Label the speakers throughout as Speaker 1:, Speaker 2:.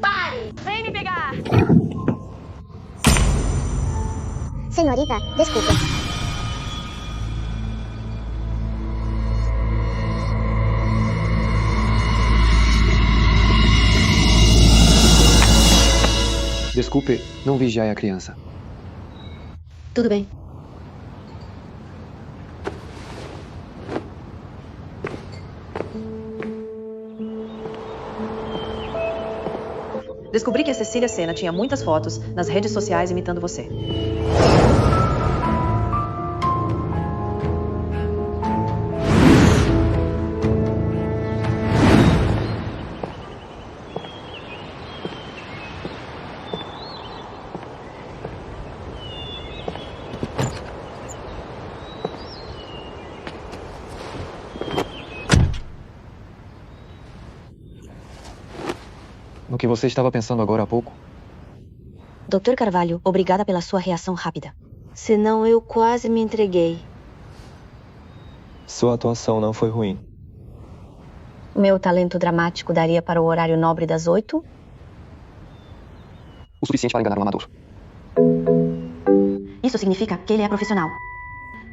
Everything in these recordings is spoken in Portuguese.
Speaker 1: Pare! Vem me pegar!
Speaker 2: Senhorita, desculpe.
Speaker 3: Desculpe, não vigiai a criança.
Speaker 2: Tudo bem.
Speaker 4: Descobri que a Cecília Sena tinha muitas fotos nas redes sociais imitando você.
Speaker 3: No que você estava pensando agora há pouco?
Speaker 2: Dr. Carvalho, obrigada pela sua reação rápida. Senão eu quase me entreguei.
Speaker 5: Sua atuação não foi ruim.
Speaker 2: Meu talento dramático daria para o horário nobre das 8?
Speaker 3: O suficiente para enganar um amador.
Speaker 2: Isso significa que ele é profissional.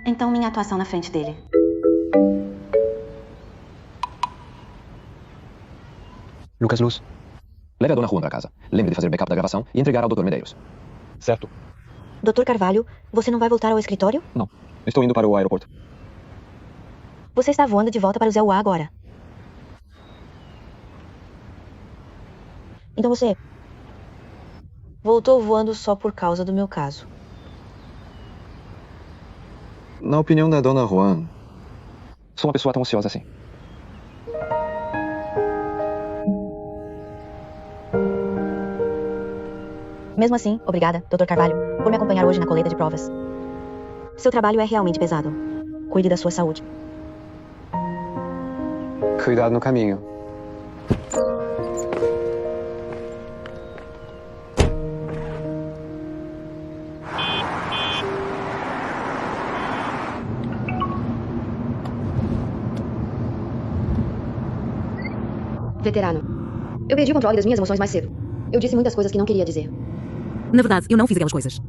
Speaker 2: Então minha atuação na frente dele.
Speaker 3: Lucas Luz. Leve a Dona Juan para casa. Lembre de fazer backup da gravação e entregar ao Dr. Medeiros. Certo?
Speaker 2: Dr. Carvalho, você não vai voltar ao escritório?
Speaker 3: Não. Estou indo para o aeroporto.
Speaker 2: Você está voando de volta para o Zé Uá agora. Então você voltou voando só por causa do meu caso.
Speaker 3: Na opinião da Dona Juan, sou uma pessoa tão ociosa assim.
Speaker 2: Mesmo assim, obrigada, Dr. Carvalho, por me acompanhar hoje na coleta de provas. Seu trabalho é realmente pesado. Cuide da sua saúde.
Speaker 3: Cuidado no caminho.
Speaker 6: Veterano, eu perdi o controle das minhas emoções mais cedo. Eu disse muitas coisas que não queria dizer.
Speaker 7: Na verdade, eu não fiz aquelas coisas.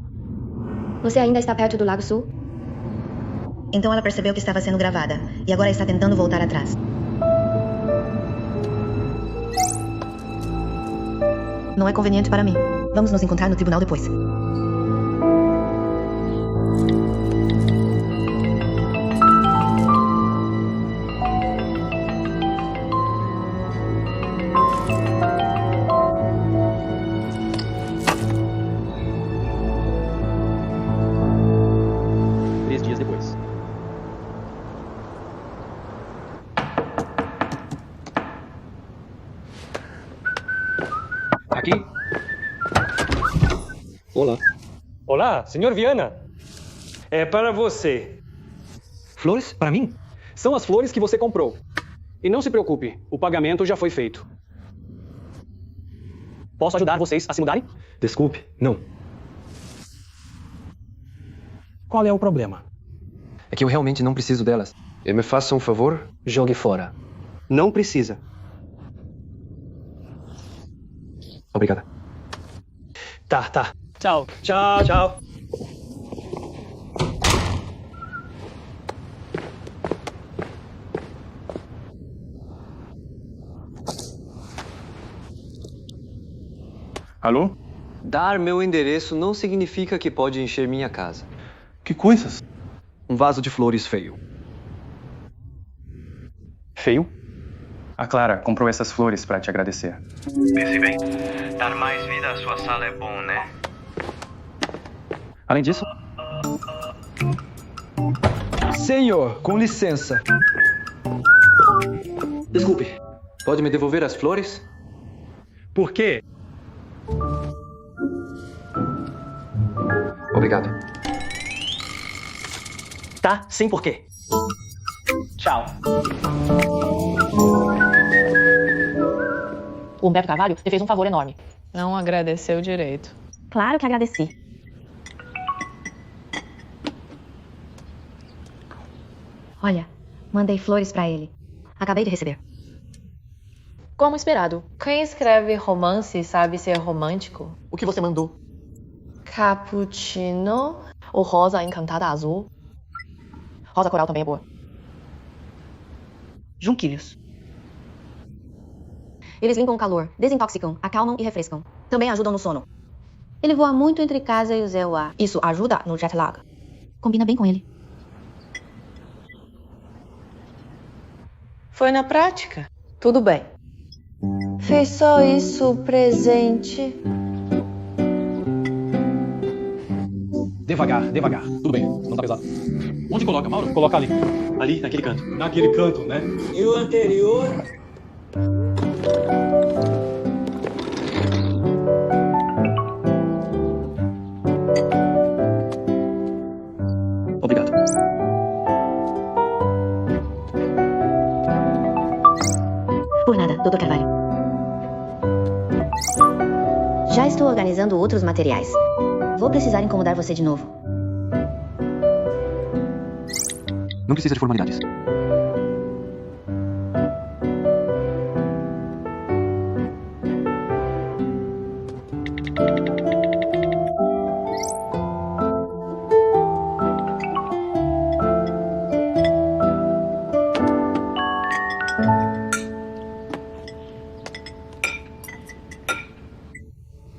Speaker 6: Você ainda está perto do Lago Sul?
Speaker 2: Então ela percebeu que estava sendo gravada e agora está tentando voltar atrás. Não é conveniente para mim. Vamos nos encontrar no tribunal depois.
Speaker 3: Aqui? Olá.
Speaker 8: Olá, senhor Viana. É para você.
Speaker 3: Flores? Para mim?
Speaker 8: São as flores que você comprou. E não se preocupe, o pagamento já foi feito. Posso ajudar vocês a se mudarem?
Speaker 3: Desculpe, não.
Speaker 8: Qual é o problema?
Speaker 3: É que eu realmente não preciso delas. E me faça um favor, jogue fora.
Speaker 8: Não precisa.
Speaker 3: Obrigada.
Speaker 8: Tá. Tchau. Tchau.
Speaker 9: Alô?
Speaker 10: Dar meu endereço não significa que pode encher minha casa.
Speaker 9: Que coisas?
Speaker 10: Um vaso de flores feio.
Speaker 9: Feio? A Clara comprou essas flores para te agradecer.
Speaker 11: Pense bem, dar mais vida à sua sala é bom, né?
Speaker 9: Além disso...
Speaker 10: Senhor, com licença. Desculpe, pode me devolver as flores?
Speaker 8: Por quê?
Speaker 3: Obrigado.
Speaker 8: Tá, sim, por quê? Tchau.
Speaker 4: O Humberto Carvalho te fez um favor enorme.
Speaker 12: Não agradeceu direito.
Speaker 2: Claro que agradeci.
Speaker 6: Olha, mandei flores pra ele. Acabei de receber.
Speaker 12: Como esperado. Quem escreve romance sabe ser romântico.
Speaker 1: O que você mandou?
Speaker 12: Cappuccino. O rosa encantada azul. Rosa coral também é boa. Junquilhos.
Speaker 2: Eles limpam o calor, desintoxicam, acalmam e refrescam. Também ajudam no sono.
Speaker 6: Ele voa muito entre casa e o Zewa.
Speaker 2: Isso ajuda no jet lag. Combina bem com ele.
Speaker 12: Foi na prática. Tudo bem. Fez só isso, presente.
Speaker 8: Devagar, devagar. Tudo bem, não tá pesado. Onde coloca, Mauro? Coloca ali.
Speaker 10: Ali, naquele canto.
Speaker 8: Naquele canto, né?
Speaker 11: E o anterior?
Speaker 3: Obrigado.
Speaker 2: Por nada, Dr. Carvalho.
Speaker 6: Já estou organizando outros materiais. Vou precisar incomodar você de novo.
Speaker 3: Não precisa de formalidades.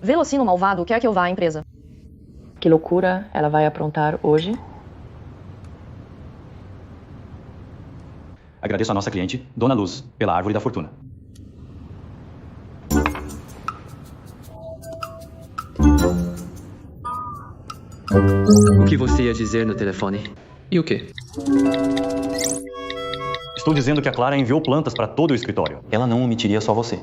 Speaker 4: Velocino malvado quer que eu vá à empresa.
Speaker 12: Que loucura ela vai aprontar hoje?
Speaker 9: Agradeço a nossa cliente, Dona Luz, pela árvore da fortuna.
Speaker 10: O que você ia dizer no telefone? E o quê?
Speaker 9: Estou dizendo que a Clara enviou plantas para todo o escritório. Ela não omitiria só você.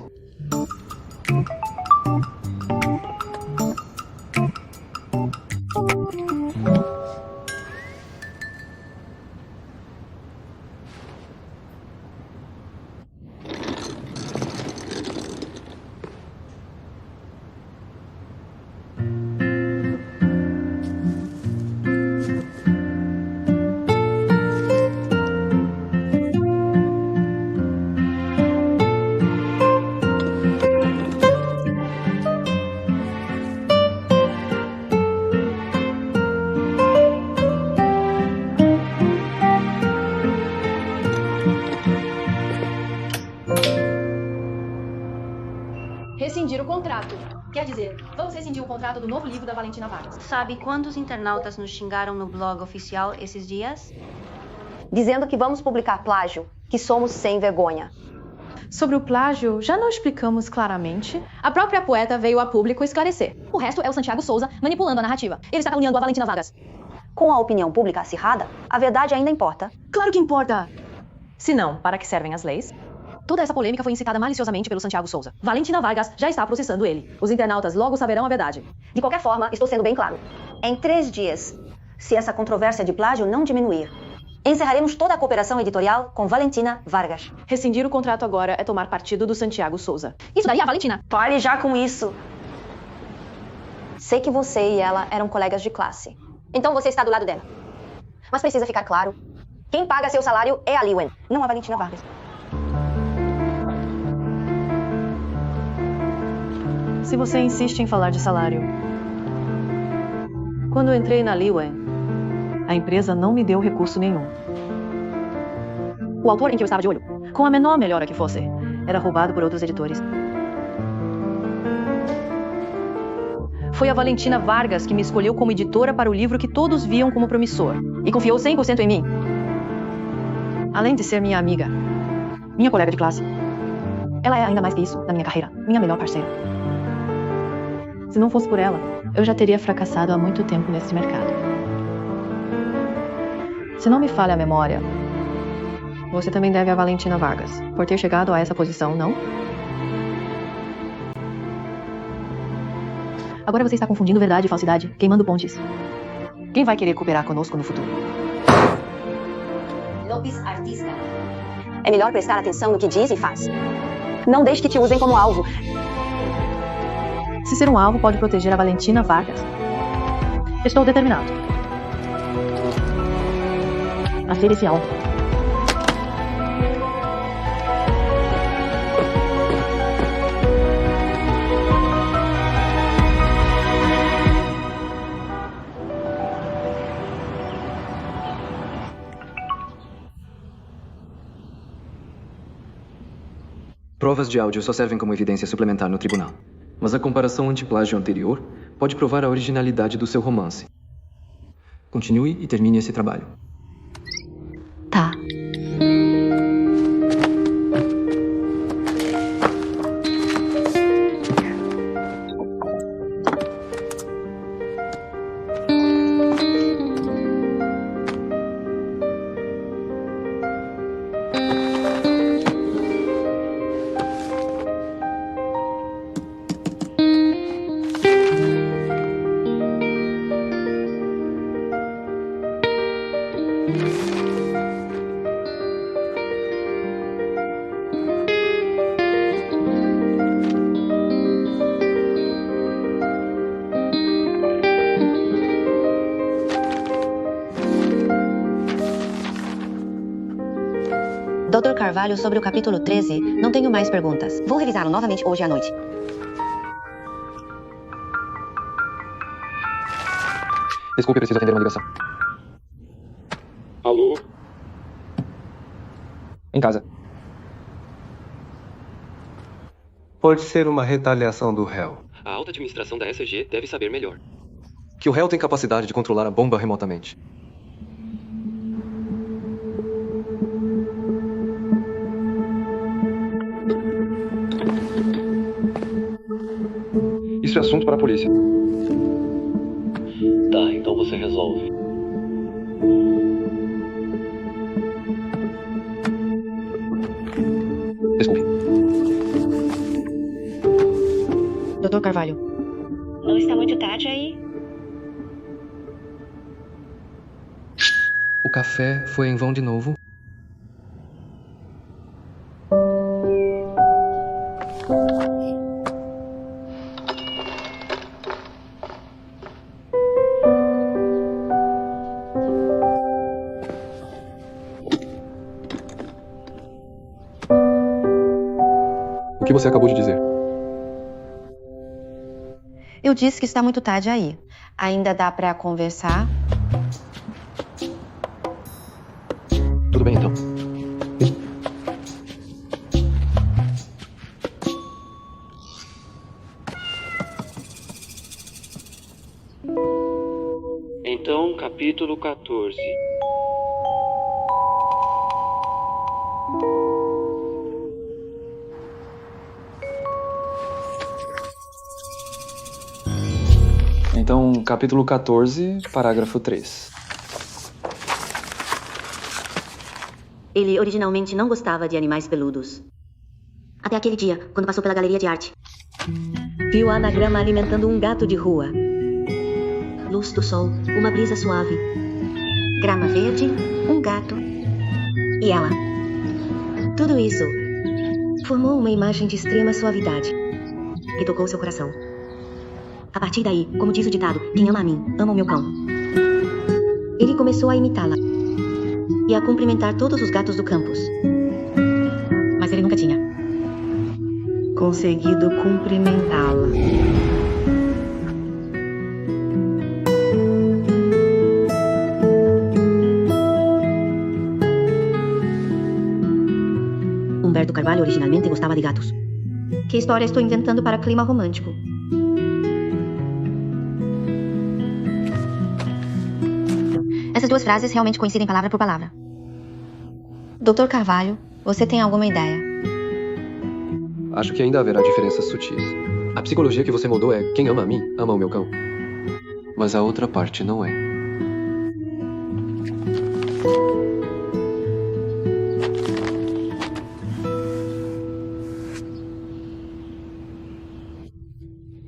Speaker 4: Rescindir o contrato. Quer dizer, vamos rescindir o contrato do novo livro da Valentina Vargas.
Speaker 6: Sabe quantos internautas nos xingaram no blog oficial esses dias?
Speaker 2: Dizendo que vamos publicar plágio, que somos sem vergonha.
Speaker 4: Sobre o plágio, já não explicamos claramente. A própria poeta veio a público esclarecer.
Speaker 2: O resto é o Santiago Souza manipulando a narrativa. Ele está caluniando a Valentina Vargas.
Speaker 6: Com a opinião pública acirrada, a verdade ainda importa.
Speaker 4: Claro que importa! Se não, para que servem as leis?
Speaker 2: Toda essa polêmica foi incitada maliciosamente pelo Santiago Souza. Valentina Vargas já está processando ele. Os internautas logo saberão a verdade. De qualquer forma, estou sendo bem claro.
Speaker 6: Em 3 dias, se essa controvérsia de plágio não diminuir, encerraremos toda a cooperação editorial com Valentina Vargas.
Speaker 4: Rescindir o contrato agora é tomar partido do Santiago Souza.
Speaker 2: Isso daí é a Valentina.
Speaker 6: Pare já com isso. Sei que você e ela eram colegas de classe.
Speaker 2: Então você está do lado dela.
Speaker 6: Mas precisa ficar claro. Quem paga seu salário é a Liwen, não a Valentina Vargas.
Speaker 4: Se você insiste em falar de salário. Quando eu entrei na Liwen, a empresa não me deu recurso nenhum.
Speaker 2: O autor em que eu estava de olho,
Speaker 4: Com a menor melhora que fosse, era roubado por outros editores. Foi a Valentina Vargas que me escolheu como editora para o livro que todos viam como promissor e confiou 100% em mim. Além de ser minha amiga, minha colega de classe, ela é ainda mais que isso na minha carreira, minha melhor parceira. Se não fosse por ela, eu já teria fracassado há muito tempo nesse mercado. Se não me falha a memória, você também deve a Valentina Vargas por ter chegado a essa posição, não?
Speaker 2: agora você está confundindo verdade e falsidade, queimando pontes.
Speaker 4: Quem vai querer cooperar conosco no futuro?
Speaker 6: Lopes Artista. É melhor prestar atenção no que diz e faz. Não deixe que te usem como alvo.
Speaker 4: Se ser um alvo pode proteger a Valentina Vargas, estou determinado a ser esse alvo.
Speaker 10: Provas de áudio só servem como evidência suplementar no tribunal. Mas a comparação antiplágio anterior pode provar a originalidade do seu romance. Continue e termine esse trabalho.
Speaker 2: Tá.
Speaker 6: Dr. Carvalho, sobre o capítulo 13, não tenho mais perguntas. Vou revisá-lo novamente hoje à noite.
Speaker 3: Desculpe, preciso atender uma ligação.
Speaker 8: Alô?
Speaker 3: Em casa.
Speaker 1: Pode ser uma retaliação do réu.
Speaker 10: A alta administração da SG deve saber melhor.
Speaker 3: Que o réu tem capacidade de controlar a bomba remotamente. Isso é assunto para a polícia.
Speaker 11: Tá, então você resolve.
Speaker 3: Desculpe.
Speaker 2: Dr. Carvalho.
Speaker 6: Não está muito tarde aí?
Speaker 10: O café foi em vão de novo?
Speaker 3: O que você acabou de dizer?
Speaker 6: Eu disse que está muito tarde aí. Ainda dá pra conversar?
Speaker 3: Tudo bem, então.
Speaker 11: Então, capítulo 14.
Speaker 9: Então, capítulo 14, parágrafo 3.
Speaker 2: Ele originalmente não gostava de animais peludos. Até aquele dia, quando passou pela galeria de arte. Viu a anagrama alimentando um gato de rua. Luz do sol, uma brisa suave. Grama verde, um gato. E ela. Tudo isso formou uma imagem de extrema suavidade que tocou seu coração. A partir daí, como diz o ditado, quem ama a mim, ama o meu cão. Ele começou a imitá-la e a cumprimentar todos os gatos do campus. Mas ele nunca tinha conseguido cumprimentá-la. Humberto Carvalho originalmente gostava de gatos. Que história estou inventando para clima romântico? Essas duas frases realmente coincidem palavra por palavra. Dr. Carvalho, você tem alguma ideia?
Speaker 3: Acho que ainda haverá diferenças sutis. A psicologia que você mudou é quem ama a mim, ama o meu cão.
Speaker 10: Mas a outra parte não é.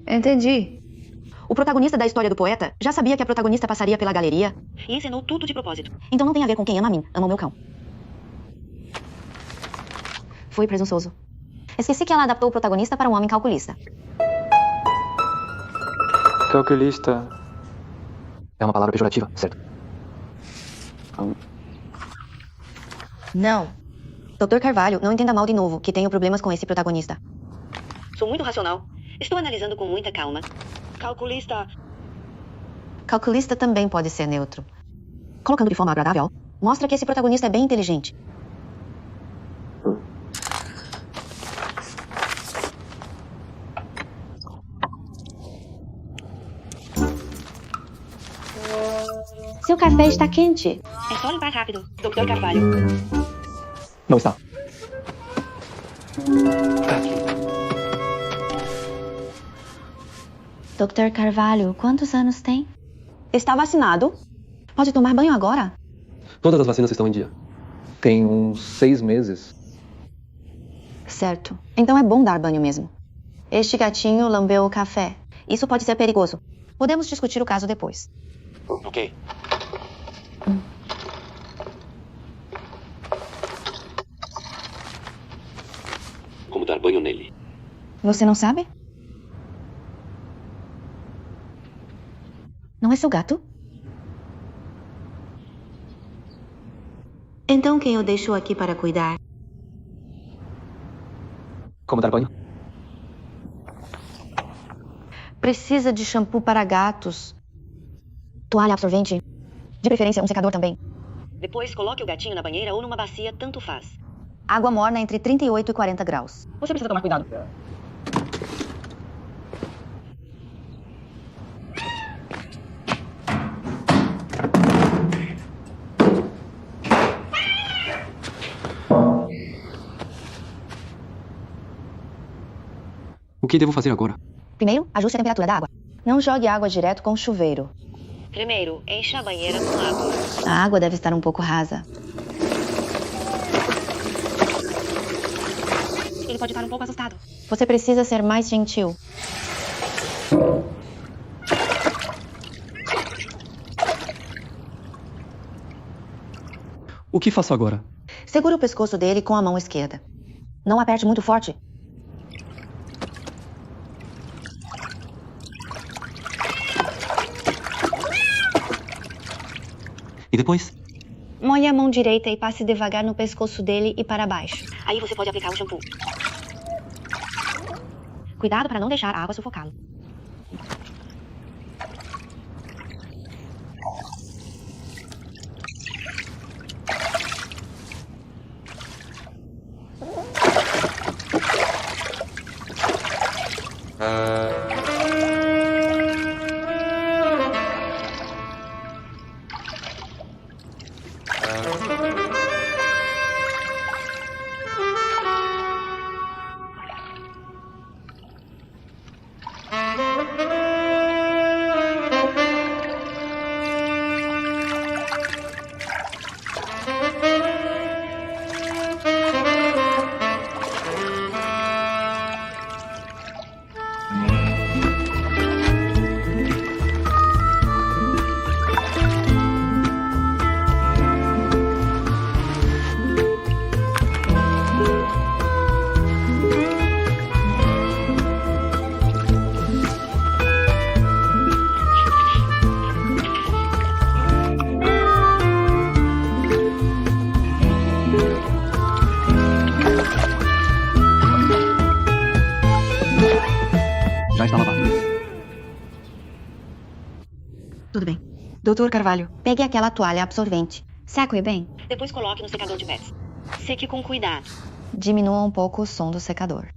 Speaker 12: Entendi.
Speaker 2: O protagonista da história do poeta já sabia que a protagonista passaria pela galeria e encenou tudo de propósito. Então não tem a ver com quem ama a mim, ama o meu cão. Foi presunçoso. Esqueci que ela adaptou o protagonista para um homem calculista.
Speaker 9: Calculista.
Speaker 3: É uma palavra pejorativa, certo?
Speaker 2: Não. Dr. Carvalho, não entenda mal de novo, que tenho problemas com esse protagonista. Sou muito racional. Estou analisando com muita calma. Calculista. Calculista também pode ser neutro. Colocando de forma agradável, mostra que esse protagonista é bem inteligente.
Speaker 12: Seu café está quente.
Speaker 2: É só limpar rápido, Dr. Carvalho.
Speaker 3: Não está.
Speaker 12: Dr. Carvalho, quantos anos tem?
Speaker 6: Está vacinado? Pode tomar banho agora?
Speaker 3: Todas as vacinas estão em dia. Tem uns 6 meses.
Speaker 6: Certo. Então é bom dar banho mesmo.
Speaker 12: Este gatinho lambeu o café.
Speaker 6: Isso pode ser perigoso. Podemos discutir o caso depois.
Speaker 3: Ok.
Speaker 5: Como dar banho nele?
Speaker 6: Você não sabe? Não é seu gato?
Speaker 2: Então quem o deixou aqui para cuidar?
Speaker 3: Como dar banho?
Speaker 6: Precisa de shampoo para gatos. Toalha absorvente. De preferência, um secador também.
Speaker 2: Depois coloque o gatinho na banheira ou numa bacia, tanto faz.
Speaker 6: Água morna entre 38 e 40 graus.
Speaker 8: Você precisa tomar cuidado.
Speaker 10: O que devo fazer agora?
Speaker 6: Primeiro, ajuste a temperatura da água.
Speaker 12: Não jogue água direto com o chuveiro.
Speaker 2: Primeiro, encha a banheira com água.
Speaker 12: A água deve estar um pouco rasa.
Speaker 2: Ele pode estar um pouco assustado.
Speaker 12: Você precisa ser mais gentil.
Speaker 10: O que faço agora?
Speaker 6: Segure o pescoço dele com a mão esquerda. Não aperte muito forte.
Speaker 10: E depois?
Speaker 12: Molhe a mão direita e passe devagar no pescoço dele e para baixo.
Speaker 2: Aí você pode aplicar o shampoo. Cuidado para não deixar a água sufocá-lo.
Speaker 3: Já está lavado.
Speaker 6: Tudo bem. Doutor Carvalho, pegue aquela toalha absorvente. Seque bem.
Speaker 2: Depois coloque no secador de pets. Seque com cuidado.
Speaker 12: Diminua um pouco o som do secador.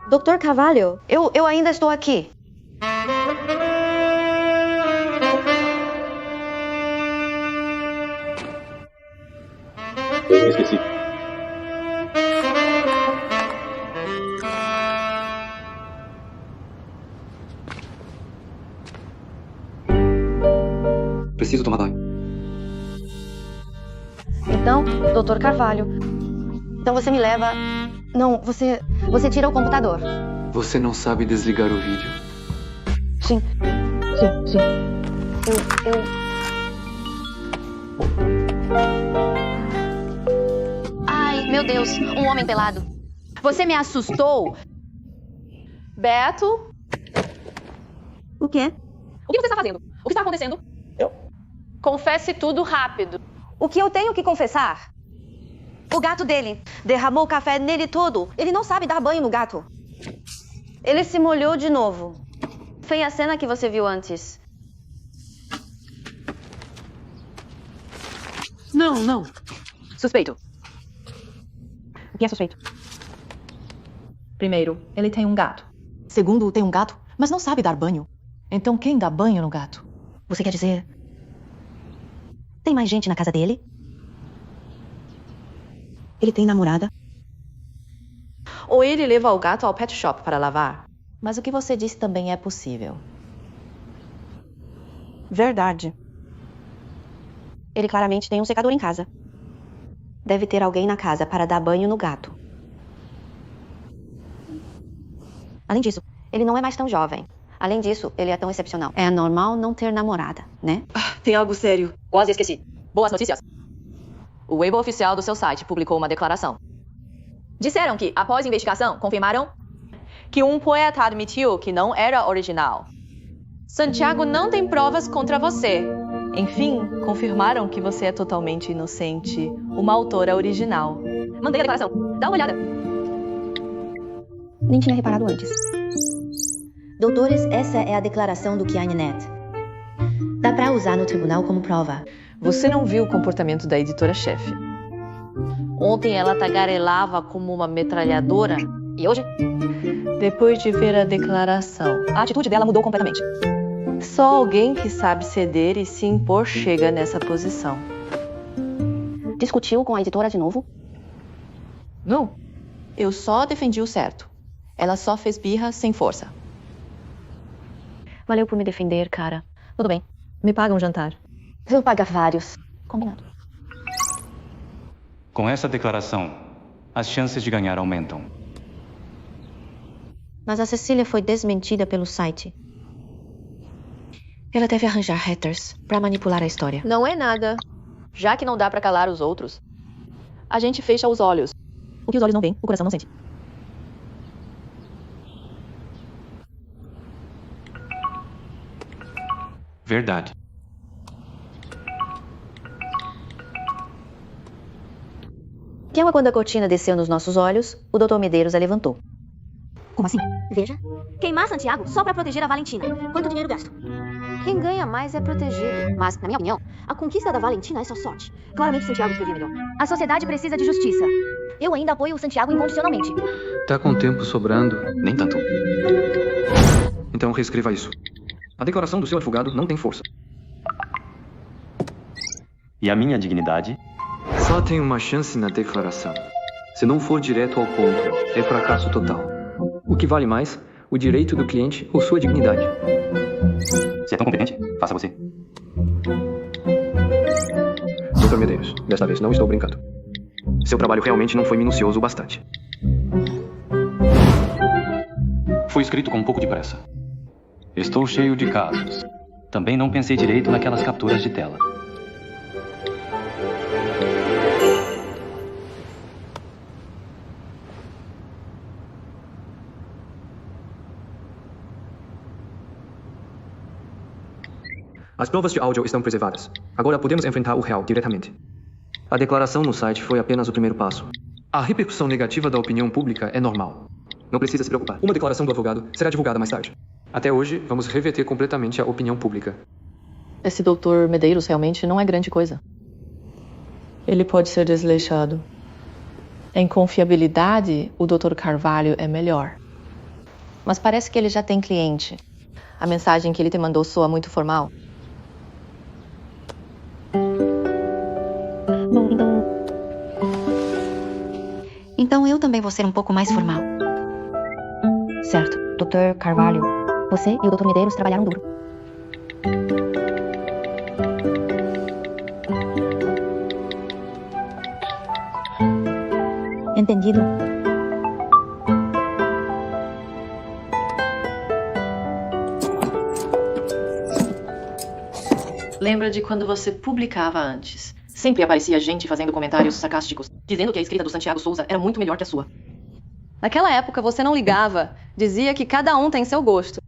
Speaker 2: Dr. Carvalho,
Speaker 4: Eu ainda estou aqui.
Speaker 5: Esqueci.
Speaker 10: Preciso tomar banho.
Speaker 4: Então, Dr. Carvalho. Então você me leva. Não, você tira o computador.
Speaker 10: Você não sabe desligar o vídeo?
Speaker 4: Sim. Eu. Ai, meu Deus, um homem pelado. Você me assustou. Beto?
Speaker 2: o quê?
Speaker 4: O que você está fazendo? O que está acontecendo? Confesse tudo rápido.
Speaker 6: O que eu tenho que confessar? O gato dele derramou café nele todo. Ele não sabe dar banho no gato.
Speaker 12: Ele se molhou de novo. Foi a cena que você viu antes.
Speaker 4: Não. Suspeito. O que é suspeito? Primeiro, ele tem um gato. Segundo, tem um gato, mas não sabe dar banho. Então quem dá banho no gato?
Speaker 2: Você quer dizer... Tem mais gente na casa dele? Ele tem namorada?
Speaker 4: Ou ele leva o gato ao pet shop para lavar. Mas o que você disse também é possível.
Speaker 2: Verdade. Ele claramente tem um secador em casa. Deve ter alguém na casa para dar banho no gato. Além disso, ele não é mais tão jovem. Além disso, ele é tão excepcional. É normal não ter namorada, né?
Speaker 4: Tem algo sério. Quase esqueci. Boas notícias. O Weibo oficial do seu site publicou uma declaração. Disseram que, após investigação, confirmaram que um poeta admitiu que não era original. Santiago não tem provas contra você. Enfim, confirmaram que você é totalmente inocente, uma autora original. Mandei a declaração. Dá uma olhada.
Speaker 2: Nem tinha reparado antes. Doutores, essa é a declaração do Kianet. Dá pra usar no tribunal como prova.
Speaker 4: Você não viu o comportamento da editora-chefe. Ontem ela tagarelava como uma metralhadora. E hoje? Depois de ver a declaração, a atitude dela mudou completamente. Só alguém que sabe ceder e se impor chega nessa posição.
Speaker 2: Discutiu com a editora de novo?
Speaker 4: Não. Eu só defendi o certo. Ela só fez birra sem força.
Speaker 2: Valeu por me defender, cara.
Speaker 4: Tudo bem. Me paga um jantar.
Speaker 2: Vou pagar vários. Combinado.
Speaker 9: Com essa declaração, as chances de ganhar aumentam.
Speaker 2: Mas a Cecília foi desmentida pelo site. Ela deve arranjar haters pra manipular a história.
Speaker 4: Não é nada. Já que não dá pra calar os outros, a gente fecha os olhos.
Speaker 2: O que os olhos não veem, o coração não sente.
Speaker 9: Verdade.
Speaker 2: Que quando a cortina desceu nos nossos olhos, o Dr. Medeiros a levantou. Como assim?
Speaker 6: Veja. Queimar Santiago só pra proteger a Valentina. Quanto dinheiro gasto?
Speaker 12: Quem ganha mais é protegido.
Speaker 6: Mas, na minha opinião, a conquista da Valentina é só sorte. Claramente Santiago escrevia melhor. A sociedade precisa de justiça. Eu ainda apoio o Santiago incondicionalmente.
Speaker 10: Tá com tempo sobrando?
Speaker 3: Nem tanto.
Speaker 10: Então reescreva isso. A declaração do seu advogado não tem força.
Speaker 5: E a minha dignidade?
Speaker 10: Só tem uma chance na declaração. Se não for direto ao ponto, é fracasso total. O que vale mais, o direito do cliente ou sua dignidade?
Speaker 5: Se é tão competente, faça você.
Speaker 10: Dr. Medeiros, desta vez não estou brincando. Seu trabalho realmente não foi minucioso o bastante.
Speaker 9: Foi escrito com um pouco de pressa. Estou cheio de casos. Também não pensei direito naquelas capturas de tela.
Speaker 10: As provas de áudio estão preservadas. Agora podemos enfrentar o réu diretamente. A declaração no site foi apenas o primeiro passo. A repercussão negativa da opinião pública é normal. Não precisa se preocupar. Uma declaração do advogado será divulgada mais tarde. Até hoje, vamos reverter completamente a opinião pública.
Speaker 4: Esse Dr. Medeiros realmente não é grande coisa. Ele pode ser desleixado. Em confiabilidade, o Dr. Carvalho é melhor. Mas parece que ele já tem cliente. A mensagem que ele te mandou soa muito formal.
Speaker 2: Bom, então eu também vou ser um pouco mais formal. Certo, Dr. Carvalho, você e o Dr. Medeiros trabalharam duro. Entendido.
Speaker 4: Lembra de quando você publicava antes? Sempre aparecia gente fazendo comentários sarcásticos, dizendo que a escrita do Santiago Souza era muito melhor que a sua.
Speaker 12: Naquela época você não ligava, dizia que cada um tem seu gosto,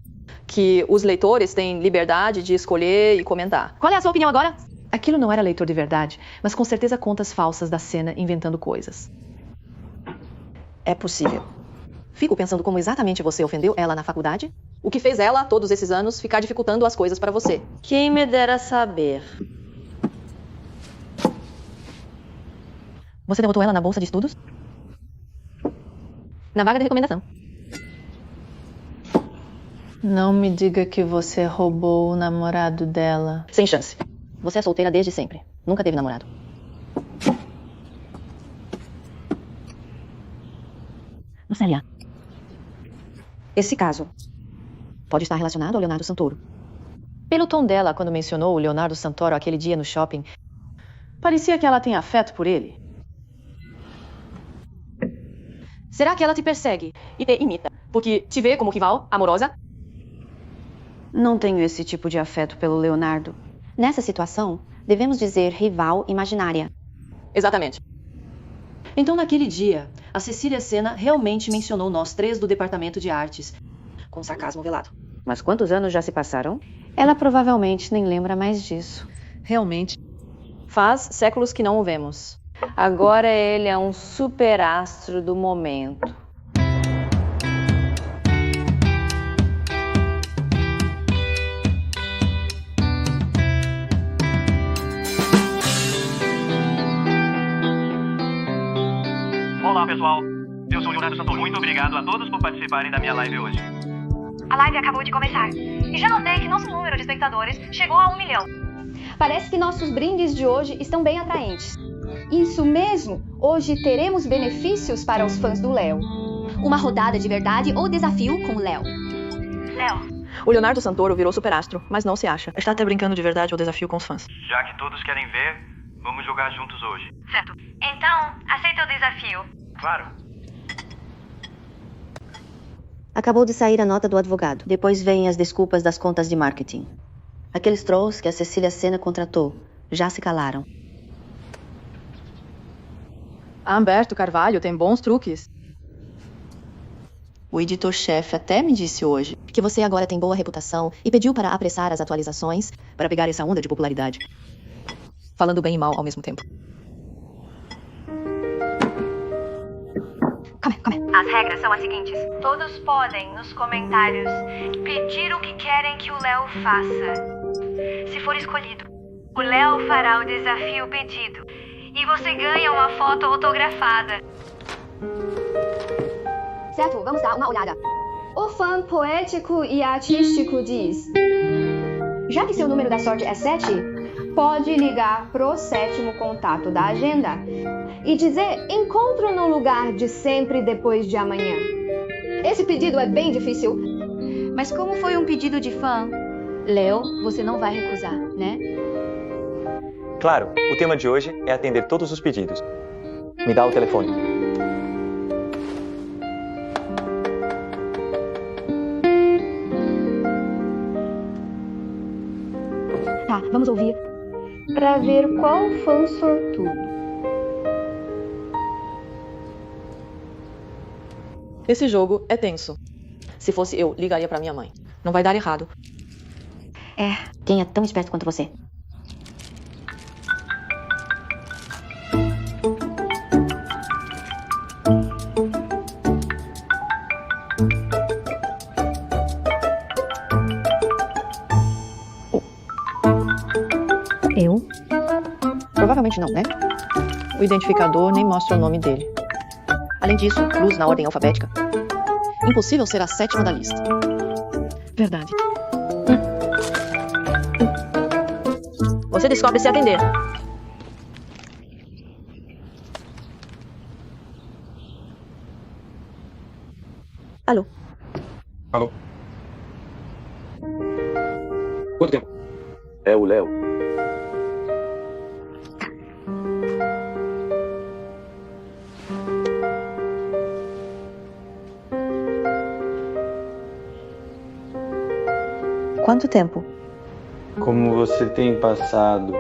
Speaker 12: que os leitores têm liberdade de escolher e comentar.
Speaker 4: Qual é a sua opinião agora? Aquilo não era leitor de verdade, mas com certeza contas falsas da cena inventando coisas.
Speaker 12: É possível.
Speaker 4: Fico pensando como exatamente você ofendeu ela na faculdade.
Speaker 12: O que fez ela, todos esses anos, ficar dificultando as coisas para você.
Speaker 6: Quem me dera saber.
Speaker 4: Você derrotou ela na bolsa de estudos? Na vaga de recomendação.
Speaker 12: Não me diga que você roubou o namorado dela.
Speaker 4: Sem chance. Você é solteira desde sempre. Nunca teve namorado. Lucélia.
Speaker 2: Esse caso
Speaker 4: Pode estar relacionado ao Leonardo Santoro. Pelo tom dela quando mencionou o Leonardo Santoro aquele dia no shopping, parecia que ela tem afeto por ele. Será que ela te persegue e te imita porque te vê como rival, amorosa?
Speaker 2: Não tenho esse tipo de afeto pelo Leonardo. Nessa situação, devemos dizer rival imaginária.
Speaker 4: Exatamente. Então, naquele dia, a Cecília Sena realmente mencionou nós três do departamento de artes, com sarcasmo velado.
Speaker 2: Mas quantos anos já se passaram? Ela provavelmente nem lembra mais disso.
Speaker 12: Realmente. Faz séculos que não o vemos. Agora ele é um superastro do momento.
Speaker 11: Olá, pessoal. Eu sou o Leonardo Santoro. Muito obrigado a todos por participarem da minha live hoje.
Speaker 13: A live acabou de começar. E já notei que nosso número de espectadores chegou a 1 milhão.
Speaker 14: Parece que nossos brindes de hoje estão bem atraentes. Isso mesmo! Hoje teremos benefícios para os fãs do Léo.
Speaker 13: Uma rodada de verdade ou desafio com o Léo. Léo.
Speaker 4: O Leonardo Santoro virou superastro, mas não se acha. Está até brincando de verdade ou desafio com os fãs.
Speaker 11: Já que todos querem ver, vamos jogar juntos hoje.
Speaker 13: Certo. Então, aceita o desafio.
Speaker 11: Claro.
Speaker 2: Acabou de sair a nota do advogado. Depois vêm as desculpas das contas de marketing. Aqueles trolls que a Cecília Sena contratou já se calaram.
Speaker 4: Humberto Carvalho tem bons truques. O editor-chefe até me disse hoje que você agora tem boa reputação e pediu para apressar as atualizações para pegar essa onda de popularidade. Falando bem e mal ao mesmo tempo.
Speaker 13: Come. As regras são as seguintes. Todos podem, nos comentários, pedir o que querem que o Léo faça. Se for escolhido, o Léo fará o desafio pedido. E você ganha uma foto autografada.
Speaker 14: Certo, vamos dar uma olhada. O fã poético e artístico diz: já que seu número da sorte é 7, pode ligar pro 7º contato da agenda e dizer encontro no lugar de sempre depois de amanhã. Esse pedido é bem difícil.
Speaker 13: Mas como foi um pedido de fã, Léo, você não vai recusar, né?
Speaker 5: Claro, o tema de hoje é atender todos os pedidos. Me dá o telefone.
Speaker 14: Tá, vamos ouvir. Pra ver qual fã sortudo.
Speaker 4: Esse jogo é tenso. Se fosse eu, ligaria pra minha mãe. Não vai dar errado.
Speaker 2: Quem é tão esperto quanto você?
Speaker 4: Eu? Provavelmente não, né? O identificador nem mostra o nome dele. Além disso, luz na ordem alfabética. Impossível ser a 7ª da lista. Verdade.
Speaker 2: Você descobre se atender. Alô?
Speaker 3: Alô? Quanto tempo? É o Léo.
Speaker 2: Quanto tempo?
Speaker 15: Como você tem passado?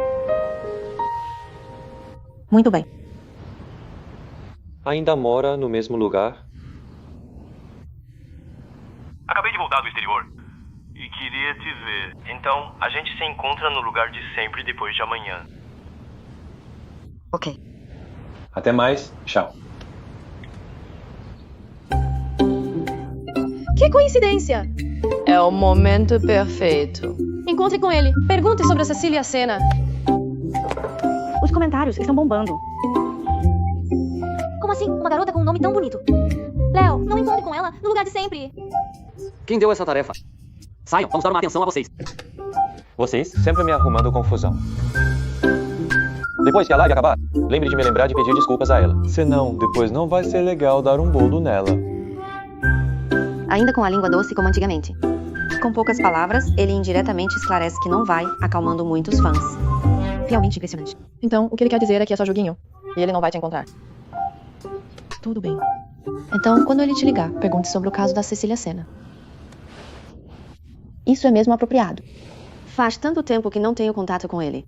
Speaker 2: Muito bem.
Speaker 5: Ainda mora no mesmo lugar?
Speaker 11: Acabei de voltar do exterior e queria te ver. Então, a gente se encontra no lugar de sempre depois de amanhã.
Speaker 2: Ok.
Speaker 5: Até mais. Tchau.
Speaker 12: Que coincidência! É o momento perfeito. Encontre com ele. Pergunte sobre a Cecília Sena.
Speaker 2: Os comentários estão bombando.
Speaker 6: Como assim? Uma garota com um nome tão bonito? Léo, não encontre com ela no lugar de sempre.
Speaker 3: Quem deu essa tarefa? Saiam, vamos dar uma atenção a vocês.
Speaker 5: Vocês sempre me arrumando confusão. Depois que a live acabar, lembre de me lembrar de pedir desculpas a ela.
Speaker 15: Senão, depois não vai ser legal dar um bolo nela.
Speaker 2: Ainda com a língua doce como antigamente. Com poucas palavras, ele indiretamente esclarece que não vai, acalmando muitos fãs. Realmente impressionante.
Speaker 4: Então, o que ele quer dizer é que é só joguinho. E ele não vai te encontrar. Tudo bem. Então, quando ele te ligar, pergunte sobre o caso da Cecília Sena.
Speaker 2: Isso é mesmo apropriado. Faz tanto tempo que não tenho contato com ele.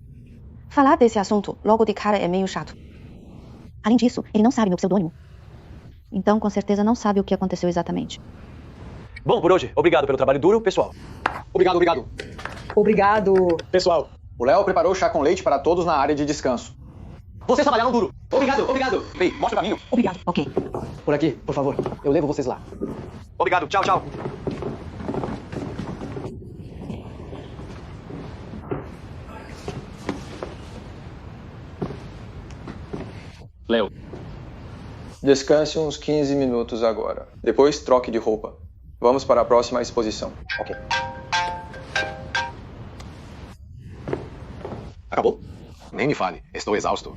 Speaker 2: Falar desse assunto logo de cara é meio chato. Além disso, ele não sabe meu pseudônimo. Então, com certeza não sabe o que aconteceu exatamente.
Speaker 5: Bom, por hoje, obrigado pelo trabalho duro, pessoal.
Speaker 8: Obrigado.
Speaker 16: Obrigado.
Speaker 8: Pessoal, o Léo preparou chá com leite para todos na área de descanso. Vocês trabalharam duro. Obrigado. Ei, mostra o caminho.
Speaker 16: Obrigado.
Speaker 2: Ok.
Speaker 8: Por aqui, por favor. Eu levo vocês lá.
Speaker 5: Obrigado, tchau.
Speaker 3: Léo.
Speaker 10: Descanse uns 15 minutos agora. Depois, troque de roupa. Vamos para a próxima exposição.
Speaker 8: Ok. Acabou? Nem me fale. Estou exausto.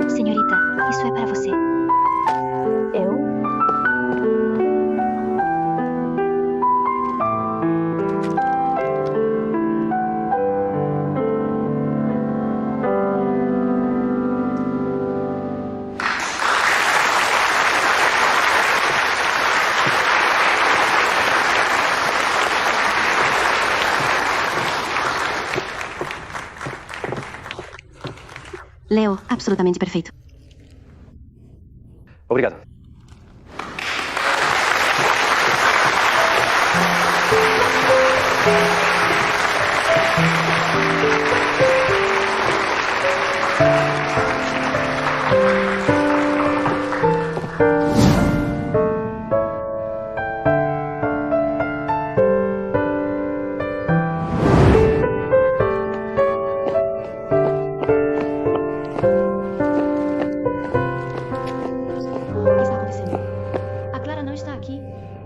Speaker 6: Senhorita, isso é para você. Eu?
Speaker 2: Léo, absolutamente perfeito.
Speaker 5: Obrigado.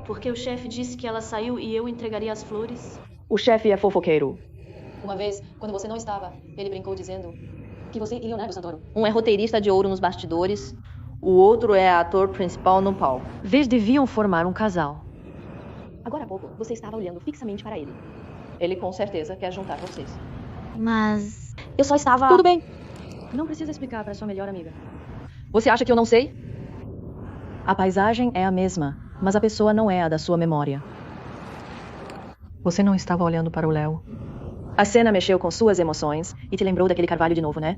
Speaker 17: Porque o chefe disse que ela saiu e eu entregaria as flores.
Speaker 4: O chefe é fofoqueiro.
Speaker 12: Uma vez, quando você não estava, ele brincou dizendo que você e Leonardo Santoro.
Speaker 2: Um é roteirista de ouro nos bastidores, o outro é ator principal no palco.
Speaker 4: Vês deviam formar um casal.
Speaker 2: Agora há pouco, você estava olhando fixamente para ele.
Speaker 12: Ele com certeza quer juntar vocês.
Speaker 2: Mas eu só estava...
Speaker 12: Tudo bem. Não precisa explicar para sua melhor amiga. Você acha que eu não sei? A paisagem é a mesma, mas a pessoa não é a da sua memória. Você não estava olhando para o Léo. A cena mexeu com suas emoções e te lembrou daquele carvalho de novo, né?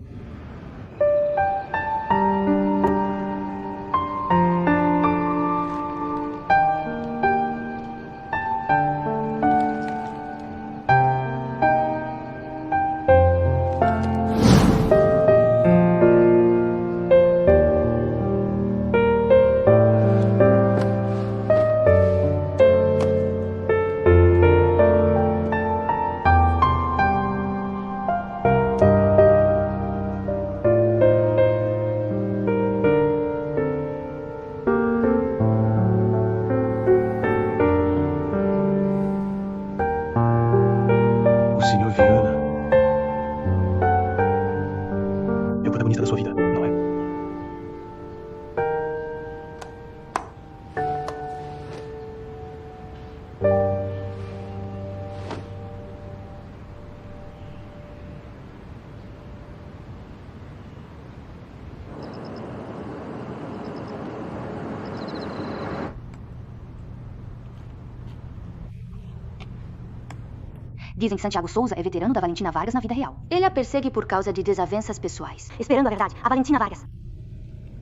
Speaker 2: Dizem que Santiago Souza é veterano da Valentina Vargas na vida real. Ele a persegue por causa de desavenças pessoais. Esperando a verdade, a Valentina Vargas.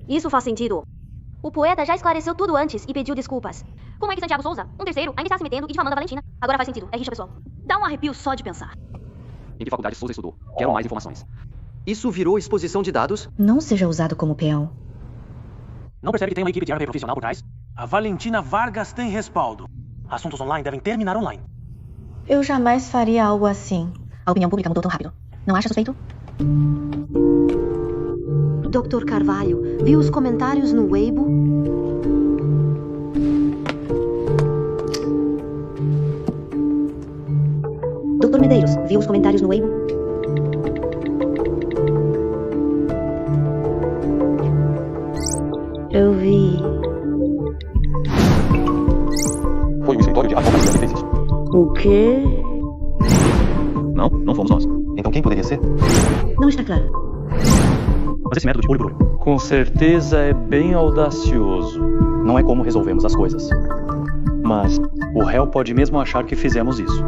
Speaker 2: Isso faz sentido. O poeta já esclareceu tudo antes e pediu desculpas. Como é que Santiago Souza, um terceiro, ainda está se metendo e difamando a Valentina? Agora faz sentido, é rixa pessoal. Dá um arrepio só de pensar.
Speaker 3: Em que faculdade Souza estudou? Quero mais informações.
Speaker 10: Isso virou exposição de dados?
Speaker 2: Não seja usado como peão.
Speaker 11: Não percebe que tem uma equipe de RP profissional por trás? A Valentina Vargas tem respaldo. Assuntos online devem terminar online.
Speaker 2: Eu jamais faria algo assim. A opinião pública mudou tão rápido. Não acha suspeito? Dr. Carvalho, viu os comentários no Weibo? Dr. Medeiros, viu os comentários no Weibo? Eu vi.
Speaker 3: Foi o escritório de advocacia que fez isso.
Speaker 2: O quê?
Speaker 3: Não fomos nós. Então quem poderia ser?
Speaker 2: Não está claro.
Speaker 11: Mas esse método de olho por olho.
Speaker 15: Com certeza é bem audacioso.
Speaker 8: Não é como resolvemos as coisas.
Speaker 15: Mas o réu pode mesmo achar que fizemos isso.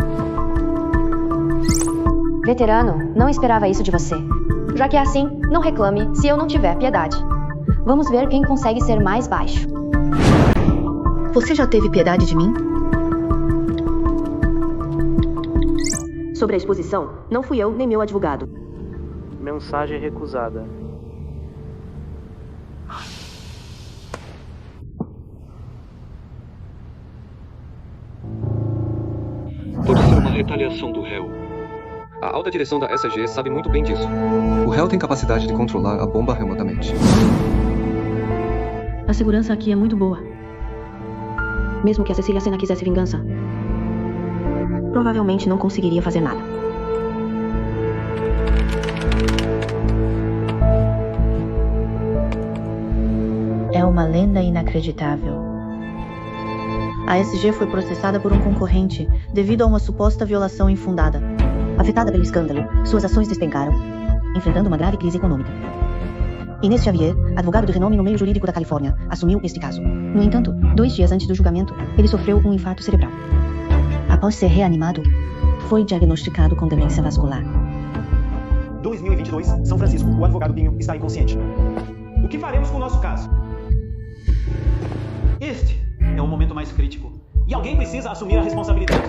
Speaker 14: Veterano, não esperava isso de você. Já que é assim, não reclame se eu não tiver piedade. Vamos ver quem consegue ser mais baixo.
Speaker 2: Você já teve piedade de mim? Sobre a exposição, não fui eu nem meu advogado.
Speaker 18: Mensagem recusada.
Speaker 3: Pode ser uma retaliação do réu. A alta direção da SG sabe muito bem disso.
Speaker 1: O réu tem capacidade de controlar a bomba remotamente.
Speaker 2: A segurança aqui é muito boa. Mesmo que a Cecília Sena quisesse vingança, provavelmente não conseguiria fazer nada. É uma lenda inacreditável. A SG foi processada por um concorrente devido a uma suposta violação infundada. Afetada pelo escândalo, suas ações despencaram, enfrentando uma grave crise econômica. Inês Xavier, advogado de renome no meio jurídico da Califórnia, assumiu este caso. No entanto, 2 dias antes do julgamento, ele sofreu um infarto cerebral. Após ser reanimado, foi diagnosticado com demência vascular.
Speaker 11: 2022, São Francisco. O advogado Pinho está inconsciente. O que faremos com o nosso caso? Este é o momento mais crítico. E alguém precisa assumir a responsabilidade.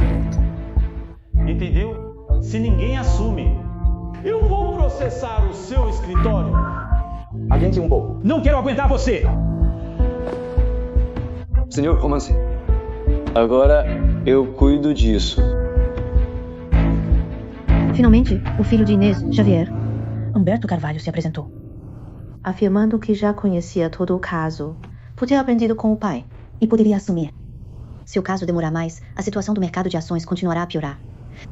Speaker 11: Entendeu? Se ninguém assume, eu vou processar o seu escritório.
Speaker 8: Agente Umbo.
Speaker 11: Não quero aguentar você!
Speaker 3: Senhor Romance.
Speaker 15: Agora eu cuido disso.
Speaker 2: Finalmente, o filho de Inês Xavier, Humberto Carvalho, se apresentou, afirmando que já conhecia todo o caso, por ter aprendido com o pai, e poderia assumir. Se o caso demorar mais, a situação do mercado de ações continuará a piorar.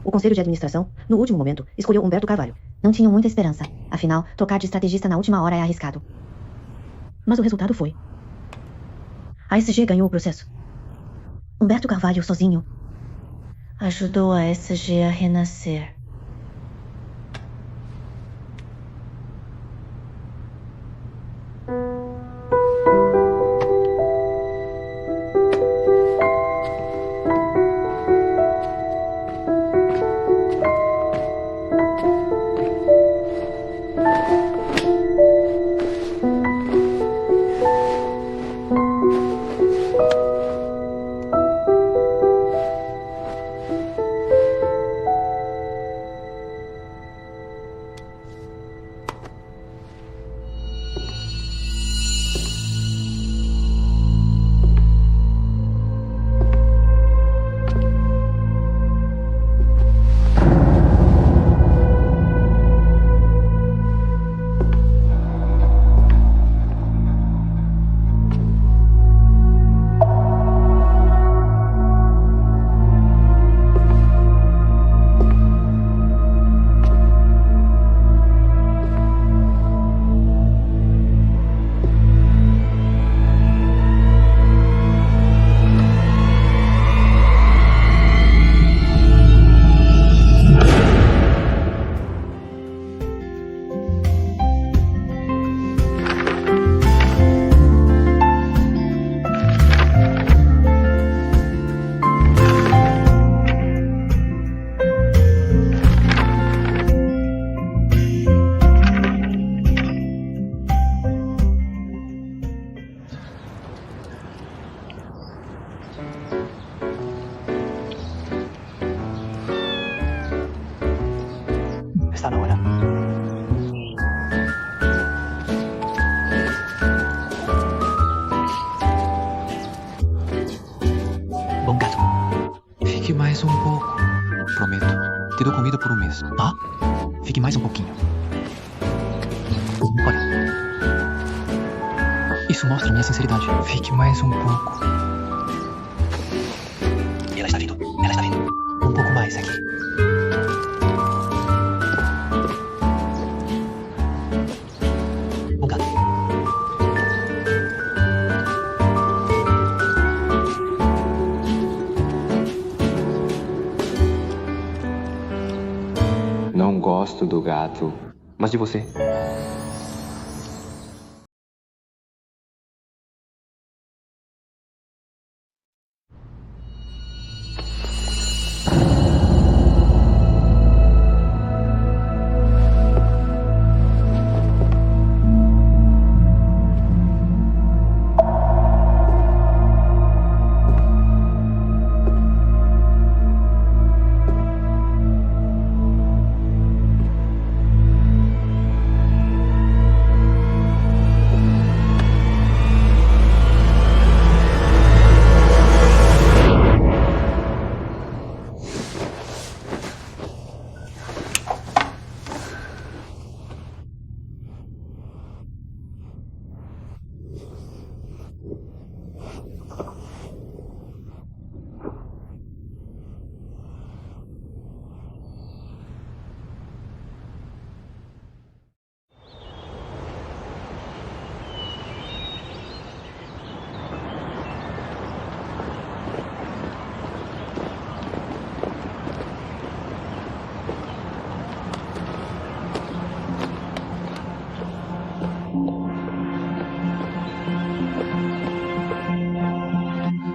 Speaker 2: O conselho de administração, no último momento, escolheu Humberto Carvalho. Não tinham muita esperança. Afinal, trocar de estrategista na última hora é arriscado. Mas o resultado foi: a SG ganhou o processo. Humberto Carvalho sozinho ajudou a SG a renascer.
Speaker 8: Está na hora. Bom gato.
Speaker 10: Fique mais um pouco. Prometo. Te dou comida por um mês.
Speaker 8: Tá?
Speaker 10: Fique mais um pouquinho.
Speaker 8: Olha.
Speaker 10: Isso mostra minha sinceridade. Fique mais um pouco.
Speaker 8: Ela está vindo. Ela está vindo. Um pouco mais aqui. Bom gato.
Speaker 1: Não gosto do gato, mas de você.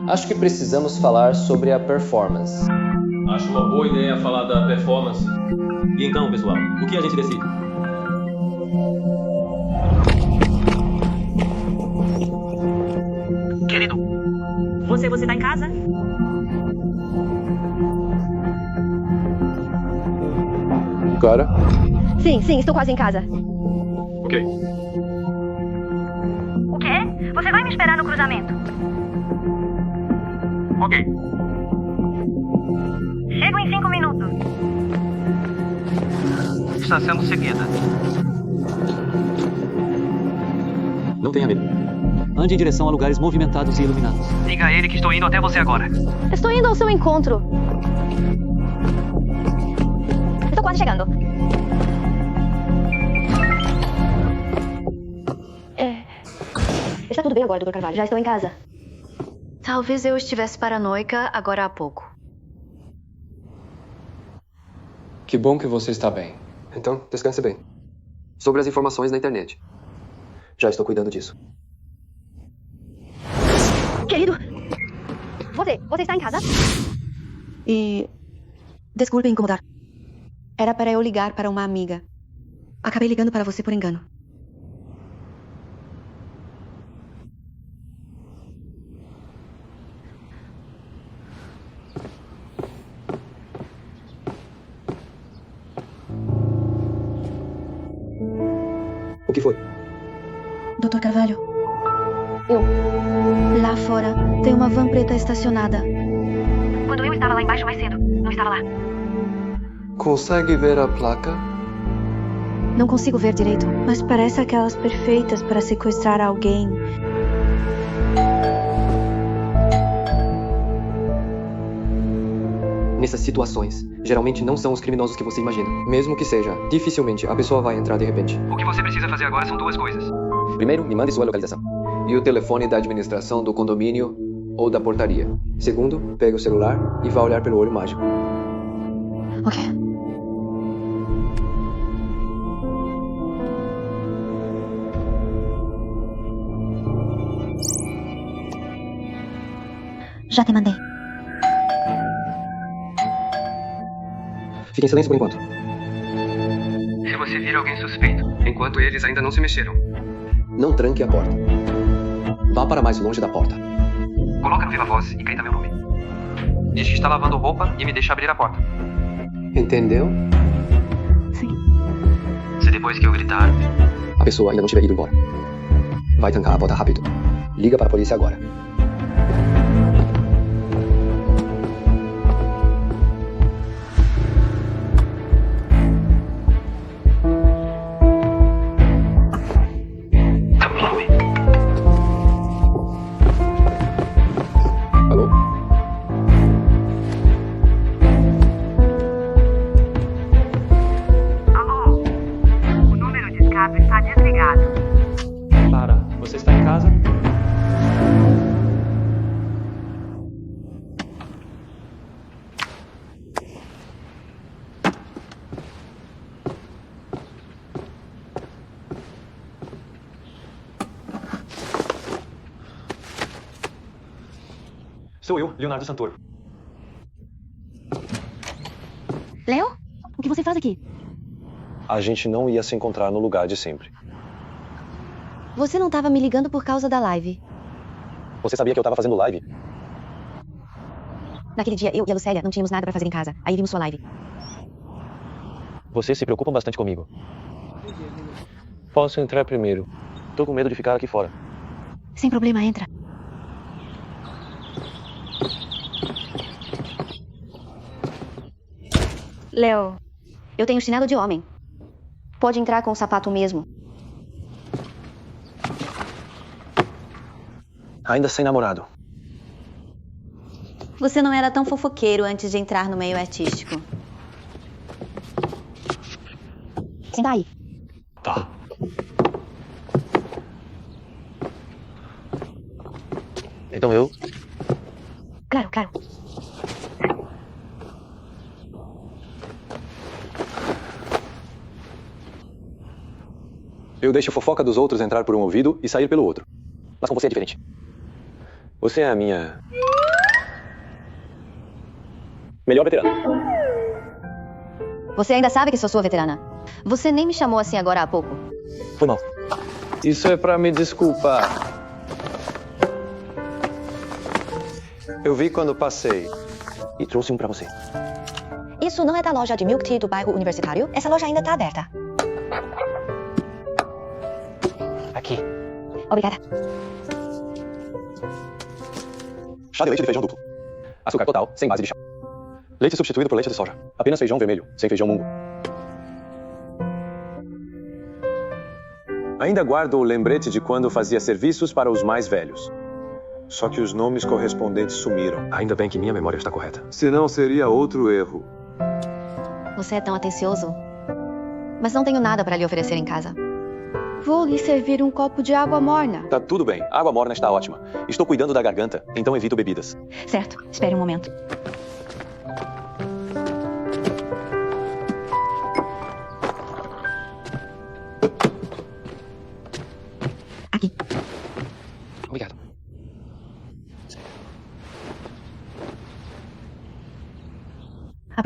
Speaker 19: Acho que precisamos falar sobre a performance.
Speaker 20: Acho uma boa ideia falar da performance. E então, pessoal, o que a gente decide?
Speaker 6: Querido, você tá em casa?
Speaker 19: Clara?
Speaker 14: Sim, estou quase em casa.
Speaker 20: Ok.
Speaker 13: O quê? Você vai me esperar no cruzamento?
Speaker 20: Ok.
Speaker 13: Chego em 5 minutos.
Speaker 11: Está sendo seguida.
Speaker 10: Não tenha medo. Ande em direção a lugares movimentados e iluminados.
Speaker 11: Diga a ele que estou indo até você agora.
Speaker 14: Estou indo ao seu encontro.
Speaker 6: Estou quase chegando.
Speaker 14: Está tudo bem agora, Dr. Carvalho. Já estou em casa.
Speaker 2: Talvez eu estivesse paranoica agora há pouco.
Speaker 8: Que bom que você está bem.
Speaker 10: Então, descanse bem. Sobre as informações na internet. Já estou cuidando disso.
Speaker 2: Querido,
Speaker 14: Você está em casa?
Speaker 2: desculpe incomodar. Era para eu ligar para uma amiga. Acabei ligando para você por engano.
Speaker 10: O que foi?
Speaker 2: Dr. Carvalho. Lá fora tem uma van preta estacionada.
Speaker 13: Quando eu estava lá embaixo mais cedo, não estava lá.
Speaker 1: Consegue ver a placa?
Speaker 2: Não consigo ver direito, mas parece aquelas perfeitas para sequestrar alguém.
Speaker 10: Nessas situações, geralmente não são os criminosos que você imagina. Mesmo que seja, dificilmente a pessoa vai entrar de repente.
Speaker 3: O que você precisa fazer agora são duas coisas.
Speaker 10: Primeiro, me mande sua localização. E o telefone da administração do condomínio ou da portaria. Segundo, pegue o celular e vá olhar pelo olho mágico.
Speaker 2: Ok. Já te mandei.
Speaker 10: Fique em silêncio por enquanto.
Speaker 3: Se você vir alguém suspeito, enquanto eles ainda não se mexeram,
Speaker 10: não tranque a porta. Vá para mais longe da porta.
Speaker 3: coloca no viva voz e grita meu nome. Diz que está lavando roupa e me deixa abrir a porta.
Speaker 10: Entendeu?
Speaker 3: Se depois que eu gritar,
Speaker 10: a pessoa ainda não tiver ido embora, vai trancar a porta rápido. Liga para a polícia agora.
Speaker 13: Está desligado.
Speaker 5: Clara, você está em casa? Sou eu, Leonardo Santoro.
Speaker 2: Léo? O que você faz aqui?
Speaker 21: A gente não ia se encontrar no lugar de sempre.
Speaker 2: Você não estava me ligando por causa da live.
Speaker 21: Você sabia que eu estava fazendo live?
Speaker 2: Naquele dia, eu e a Lucélia não tínhamos nada para fazer em casa. Aí vimos sua live.
Speaker 21: Vocês se preocupam bastante comigo. Posso entrar primeiro. Tô com medo de ficar aqui fora.
Speaker 2: Sem problema, entra.
Speaker 6: Léo, eu tenho chinelo de homem. Pode entrar com o sapato mesmo.
Speaker 21: Ainda sem namorado.
Speaker 6: Você não era tão fofoqueiro antes de entrar no meio artístico.
Speaker 2: Senta aí.
Speaker 21: Tá. Então eu?
Speaker 2: Claro, claro.
Speaker 21: Eu deixo a fofoca dos outros entrar por um ouvido e sair pelo outro. Mas com você é diferente. Você é a minha... melhor veterana.
Speaker 6: Você ainda sabe que sou sua veterana. Você nem me chamou assim agora há pouco.
Speaker 21: Foi mal.
Speaker 1: Isso é pra me desculpar. Eu vi quando passei.
Speaker 21: E trouxe um pra você.
Speaker 6: Isso não é da loja de milk tea do bairro universitário? Essa loja ainda tá aberta.
Speaker 21: Aqui.
Speaker 6: Obrigada.
Speaker 21: Chá de leite de feijão duplo. Açúcar total, sem base de chá. Leite substituído por leite de soja. Apenas feijão vermelho, sem feijão mungo.
Speaker 1: Ainda guardo o lembrete de quando fazia serviços para os mais velhos. Só que os nomes correspondentes sumiram.
Speaker 21: Ainda bem que minha memória está correta.
Speaker 1: Senão seria outro erro.
Speaker 6: Você é tão atencioso. Mas não tenho nada para lhe oferecer em casa.
Speaker 14: Vou lhe servir um copo de água morna.
Speaker 21: Tá tudo bem. A água morna está ótima. Estou cuidando da garganta, então evito bebidas.
Speaker 2: Certo. Espere um momento.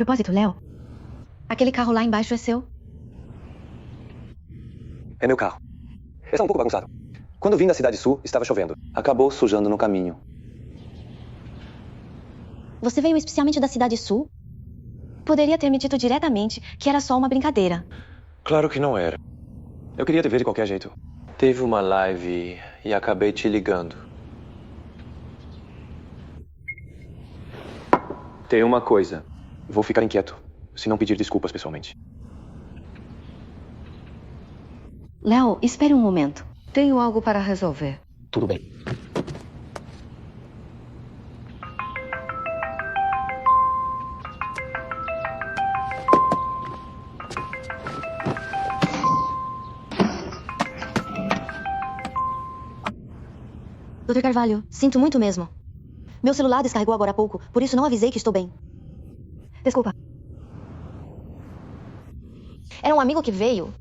Speaker 2: propósito, Léo, aquele carro lá embaixo é seu?
Speaker 21: É meu carro. Está um pouco bagunçado. Quando vim da Cidade Sul, estava chovendo. Acabou sujando no caminho.
Speaker 2: Você veio especialmente da Cidade Sul? Poderia ter me dito diretamente que era só uma brincadeira.
Speaker 1: Claro que não era. Eu queria te ver de qualquer jeito. Teve uma live e acabei te ligando. Tem uma coisa. Vou ficar inquieto se não pedir desculpas pessoalmente.
Speaker 2: Léo, espere um momento. Tenho algo para resolver.
Speaker 3: Tudo bem.
Speaker 2: Dr. Carvalho, sinto muito mesmo. Meu celular descarregou agora há pouco, por isso não avisei que estou bem. Desculpa. Era um amigo que veio.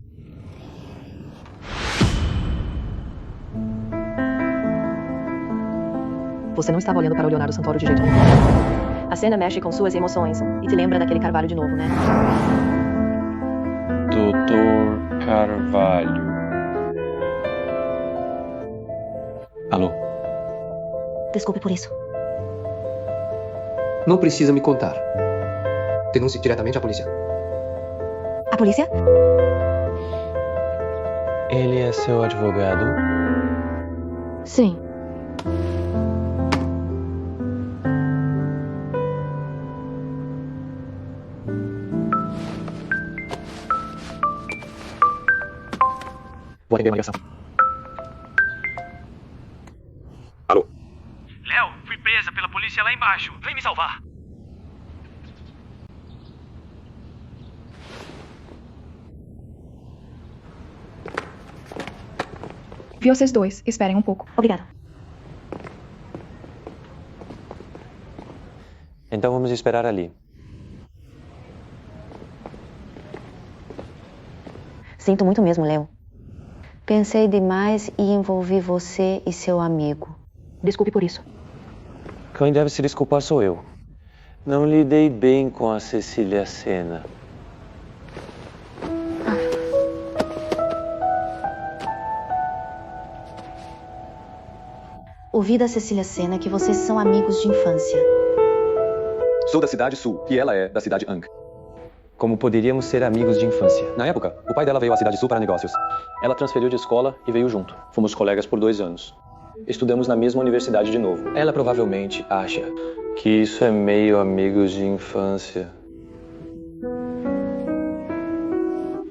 Speaker 12: Você não estava olhando para o Leonardo Santoro de jeito nenhum. A cena mexe com suas emoções e te lembra daquele Carvalho de novo, né?
Speaker 1: Dr. Carvalho.
Speaker 3: Alô?
Speaker 2: Desculpe por isso.
Speaker 10: Não precisa me contar. Denuncie diretamente à polícia.
Speaker 2: A polícia?
Speaker 1: Ele é seu advogado?
Speaker 2: Sim.
Speaker 3: Vou atender uma ligação.
Speaker 21: Alô?
Speaker 11: Léo, fui presa pela polícia lá embaixo. Vem me salvar.
Speaker 7: Vi vocês dois. Esperem um pouco.
Speaker 2: Obrigada.
Speaker 1: Então vamos esperar ali.
Speaker 2: Sinto muito mesmo, Léo. Pensei demais e envolvi você e seu amigo. Desculpe por isso.
Speaker 1: Quem deve se desculpar sou eu. Não lidei bem com a Cecília Sena.
Speaker 2: Ouvi da Cecília Sena que vocês são amigos de infância.
Speaker 21: Sou da Cidade Sul e ela é da Cidade Ang.
Speaker 1: Como poderíamos ser amigos de infância?
Speaker 21: Na época, o pai dela veio à Cidade Sul para negócios. Ela transferiu de escola e veio junto. Fomos colegas por 2 anos. Estudamos na mesma universidade de novo. Ela provavelmente acha
Speaker 1: que isso é meio amigos de infância.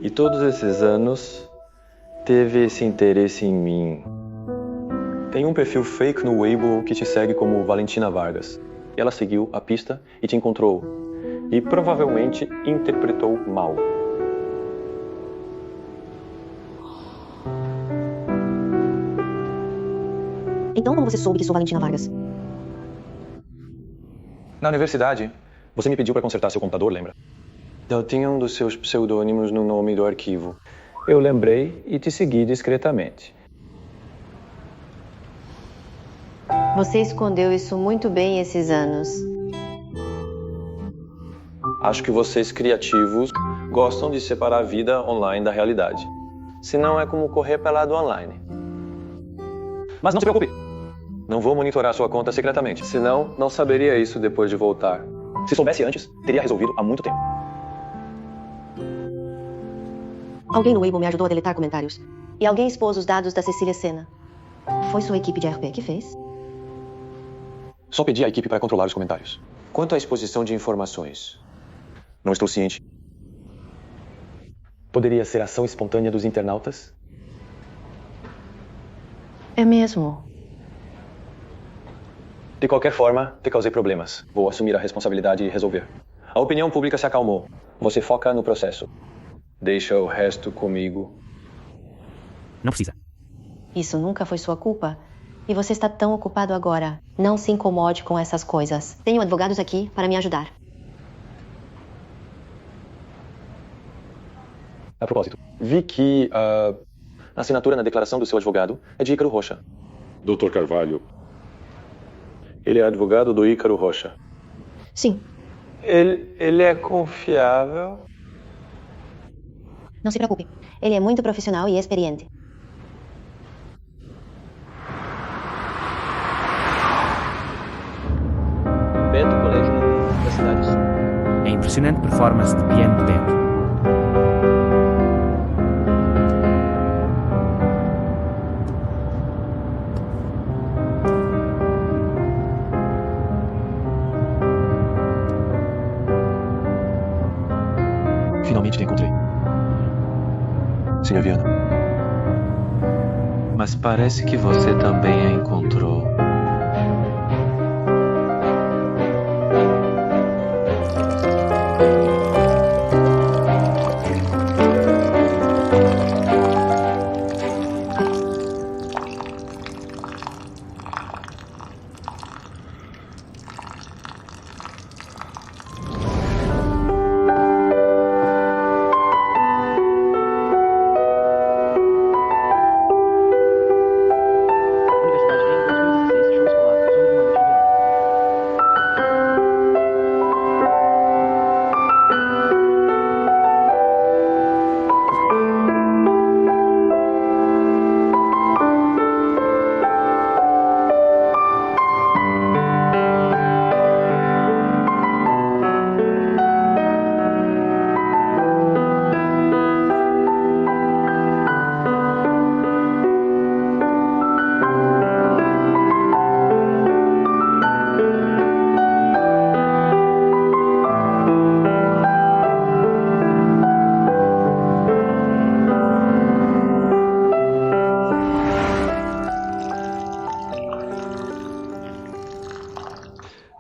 Speaker 1: E todos esses anos teve esse interesse em mim. Tem um perfil fake no Weibo que te segue como Valentina Vargas. Ela seguiu a pista e te encontrou. E provavelmente interpretou mal.
Speaker 2: Então como você soube que sou Valentina Vargas?
Speaker 21: Na universidade, você me pediu para consertar seu computador, lembra?
Speaker 1: Eu tinha um dos seus pseudônimos no nome do arquivo. Eu lembrei e te segui discretamente.
Speaker 2: Você escondeu isso muito bem esses anos.
Speaker 1: Acho que vocês criativos gostam de separar a vida online da realidade. Senão é como correr pelado online.
Speaker 21: Mas não se preocupe.
Speaker 1: Não vou monitorar sua conta secretamente. Senão, não saberia isso depois de voltar.
Speaker 21: Se soubesse antes, teria resolvido há muito tempo.
Speaker 2: Alguém no Weibo me ajudou a deletar comentários. E alguém expôs os dados da Cecília Sena. Foi sua equipe de RP que fez?
Speaker 21: Só pedi à equipe para controlar os comentários.
Speaker 1: Quanto à exposição de informações?
Speaker 21: Não estou ciente. Poderia ser ação espontânea dos internautas?
Speaker 2: É mesmo.
Speaker 21: De qualquer forma, te causei problemas. Vou assumir a responsabilidade e resolver. A opinião pública se acalmou. Você foca no processo. Deixa o resto comigo.
Speaker 3: Não precisa.
Speaker 2: Isso nunca foi sua culpa. E você está tão ocupado agora. Não se incomode com essas coisas. Tenho advogados aqui para me ajudar.
Speaker 21: A propósito, vi que a assinatura na declaração do seu advogado é de Ícaro Rocha.
Speaker 22: Dr. Carvalho.
Speaker 1: Ele é advogado do Ícaro Rocha.
Speaker 2: Sim.
Speaker 1: Ele é confiável?
Speaker 2: Não se preocupe. Ele é muito profissional e experiente.
Speaker 19: Beto, Colégio da Cidade Sul.
Speaker 9: A impressionante performance de piano de Beto.
Speaker 3: Finalmente te encontrei. Senhor Viana.
Speaker 1: Mas parece que você também a encontrou.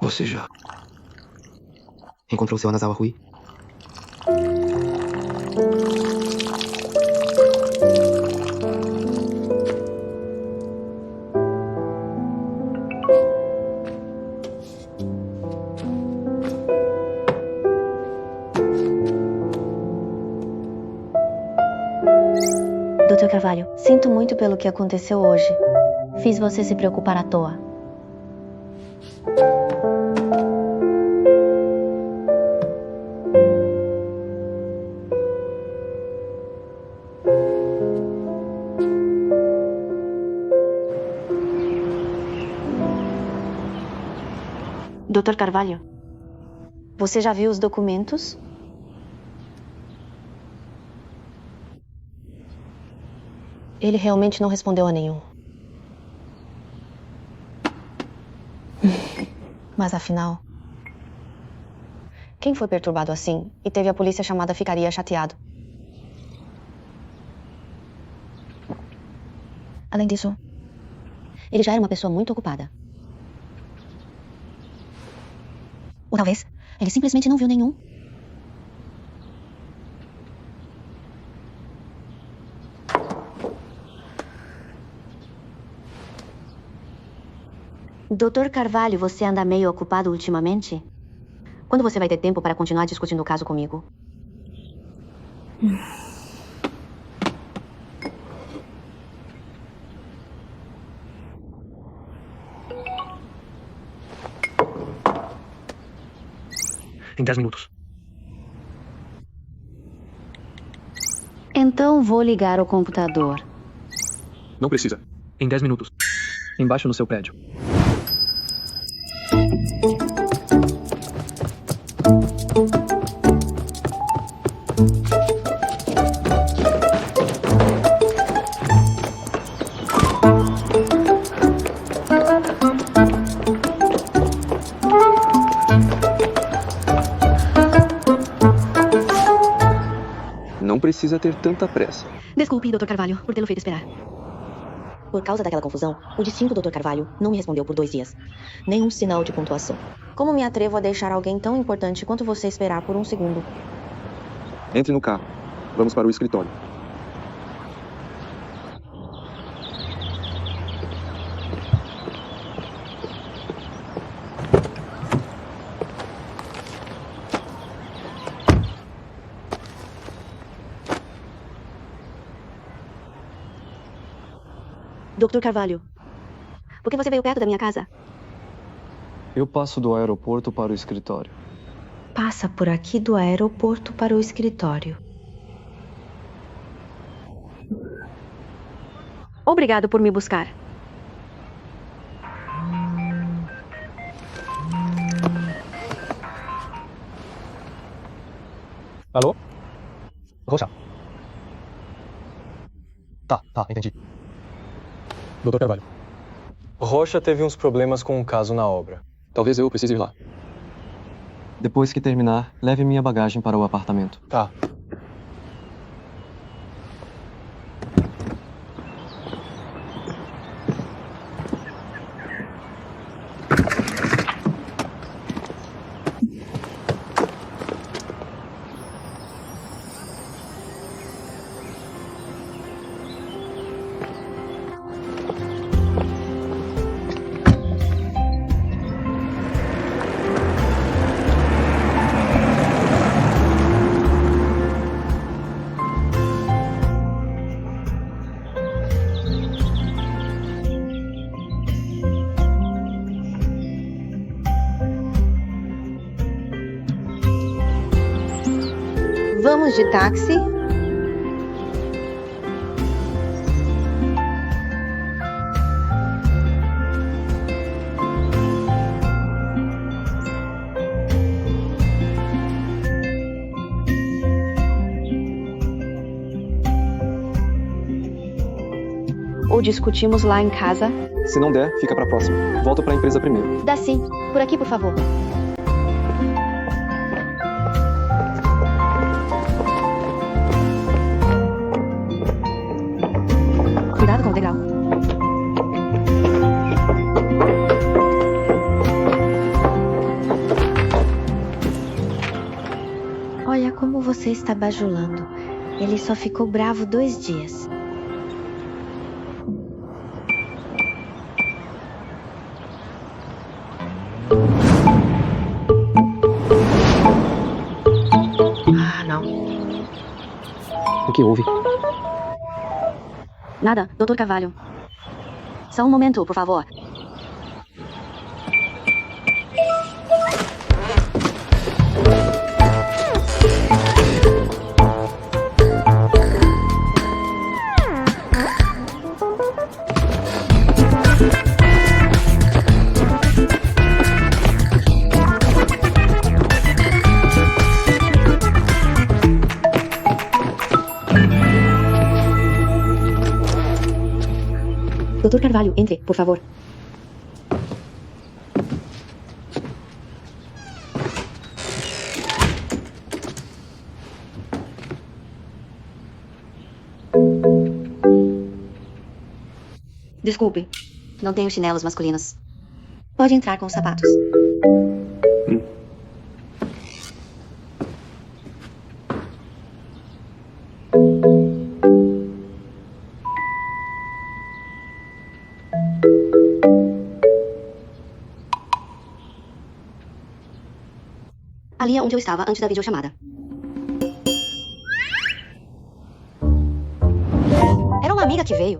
Speaker 10: Você já encontrou seu Anasawa Rui?
Speaker 2: Dr. Carvalho, sinto muito pelo que aconteceu hoje. Fiz você se preocupar à toa. Dr. Carvalho, você já viu os documentos? Ele realmente não respondeu a nenhum. Mas afinal, quem foi perturbado assim e teve a polícia chamada ficaria chateado? Além disso, ele já era uma pessoa muito ocupada. Ou talvez ele simplesmente não viu nenhum. Dr. Carvalho, você anda meio ocupado ultimamente? Quando você vai ter tempo para continuar discutindo o caso comigo?
Speaker 10: Em 10 minutos.
Speaker 2: Então vou ligar o computador.
Speaker 10: Não precisa. Em 10 minutos. Embaixo no seu prédio.
Speaker 3: Não precisa ter tanta pressa.
Speaker 2: Desculpe, Dr. Carvalho, por tê-lo feito esperar. Por causa daquela confusão, o distinto Dr. Carvalho não me respondeu por 2 dias. Nenhum sinal de pontuação. Como me atrevo a deixar alguém tão importante quanto você esperar por 1 segundo?
Speaker 3: Entre no carro. Vamos para o escritório.
Speaker 2: Dr. Carvalho, por que você veio perto da minha casa?
Speaker 1: Eu passo do aeroporto para o escritório.
Speaker 2: passa por aqui do aeroporto para o escritório.
Speaker 12: Obrigado por me buscar.
Speaker 3: Alô? Rocha. Tá, entendi. Dr. Carvalho.
Speaker 1: Rocha teve uns problemas com um caso na obra.
Speaker 3: Talvez eu precise ir lá.
Speaker 1: Depois que terminar, leve minha bagagem para o apartamento.
Speaker 3: Tá.
Speaker 2: Vamos de táxi?
Speaker 12: Ou discutimos lá em casa?
Speaker 3: Se não der, fica pra próxima. Volto pra empresa primeiro.
Speaker 12: Dá sim. Por aqui, por favor. Cuidado com o degrau.
Speaker 2: Olha como você está bajulando. Ele só ficou bravo 2 dias.
Speaker 3: O que houve?
Speaker 12: Nada, Dr. Carvalho. Só um momento, por favor. Dr. Carvalho, entre, por favor.
Speaker 6: Desculpe, não tenho chinelos masculinos. Pode entrar com os sapatos. Ali é onde eu estava antes da videochamada. Era uma amiga que veio.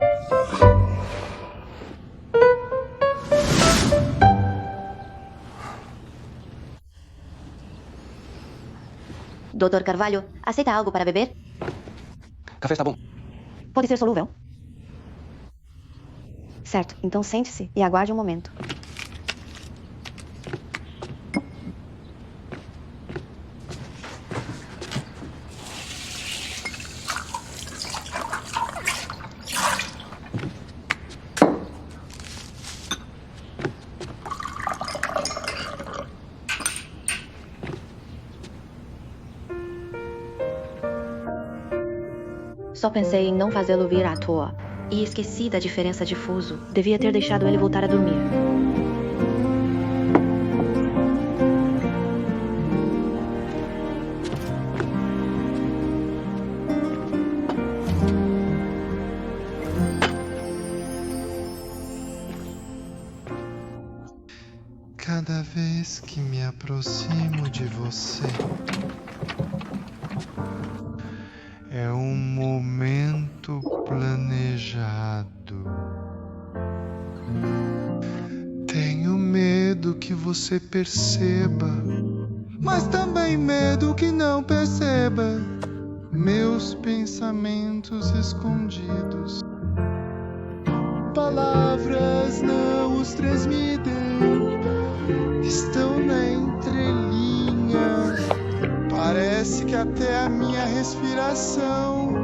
Speaker 6: Dr. Carvalho, aceita algo para beber?
Speaker 3: Café está bom.
Speaker 6: Pode ser solúvel? Certo, então sente-se e aguarde um momento.
Speaker 12: Só pensei em não fazê-lo vir à toa. E esqueci da diferença de fuso. Devia ter deixado ele voltar a dormir.
Speaker 16: Cada vez que me aproximo de você, é um momento planejado. Tenho medo que você perceba mas também medo que não perceba meus pensamentos escondidos. Palavras não os transmitem, estão na entrelinha. Parece que até a minha respiração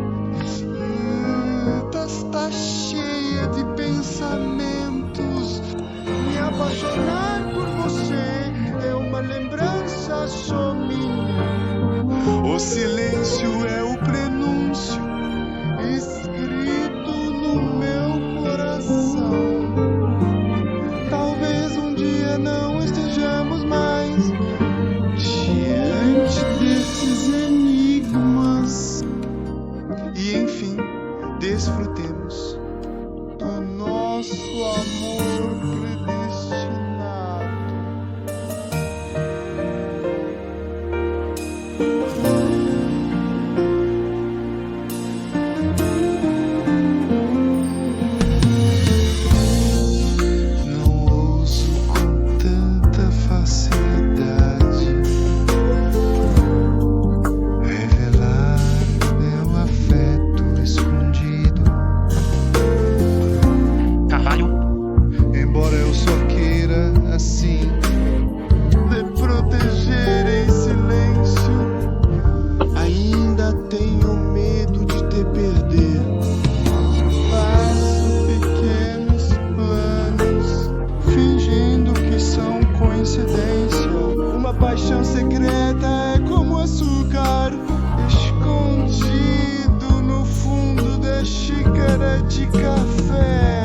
Speaker 16: tá cheia de pensamentos. Me apaixonar por você é uma lembrança só minha. O silêncio é o prenúncio escrito no meu coração. Talvez um dia não estejamos mais diante desses enigmas. E enfim, desfrutemos do nosso amor predestinado. Não ouço com tanta facilidade revelar meu afeto escondido.
Speaker 3: Carvalho.
Speaker 16: Embora eu só queira, assim, me proteger em silêncio, ainda tenho medo de te perder. Faço pequenos planos, fingindo que são coincidência. Uma paixão secreta é como açúcar escondido no fundo da xícara de café.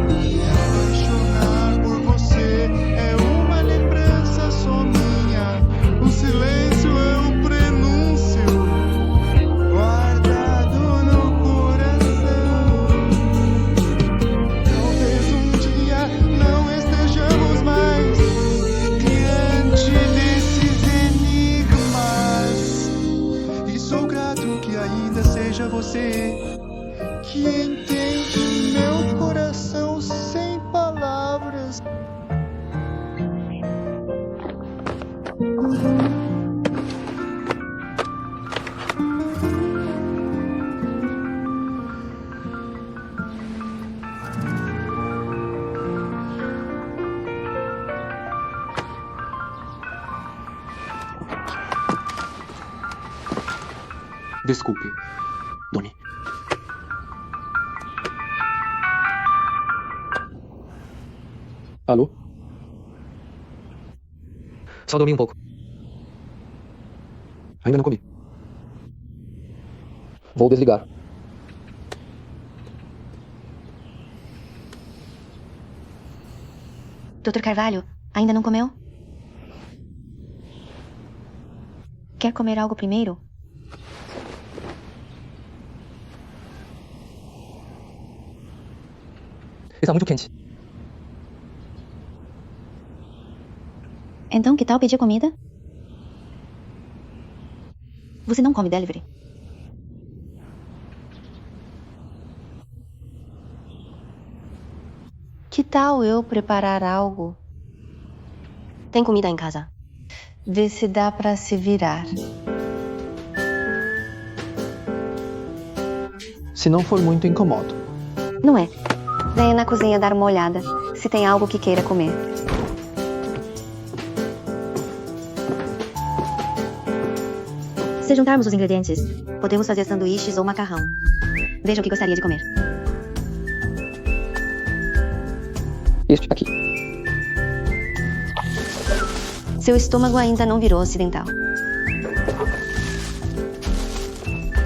Speaker 16: Me apaixonar por você é uma lembrança só minha. O silêncio é o prenúncio guardado no coração. Talvez um dia não estejamos mais diante desses enigmas. E sou grato que ainda seja você que entende meu coração sem palavras.
Speaker 10: Desculpe, Doni.
Speaker 3: Alô?
Speaker 10: Só dormi um pouco.
Speaker 3: Ainda não comi. Vou desligar.
Speaker 2: Dr. Carvalho, ainda não comeu? Quer comer algo primeiro?
Speaker 10: Está muito quente.
Speaker 2: Então, que tal pedir comida? Você não come delivery? Que tal eu preparar algo? Tem comida em casa. Vê se dá pra se virar.
Speaker 8: Se não for muito incômodo.
Speaker 2: Não é. Venha na cozinha dar uma olhada, se tem algo que queira comer. Se juntarmos os ingredientes, podemos fazer sanduíches ou macarrão. Veja o que gostaria de comer.
Speaker 3: Este aqui.
Speaker 2: Seu estômago ainda não virou ocidental.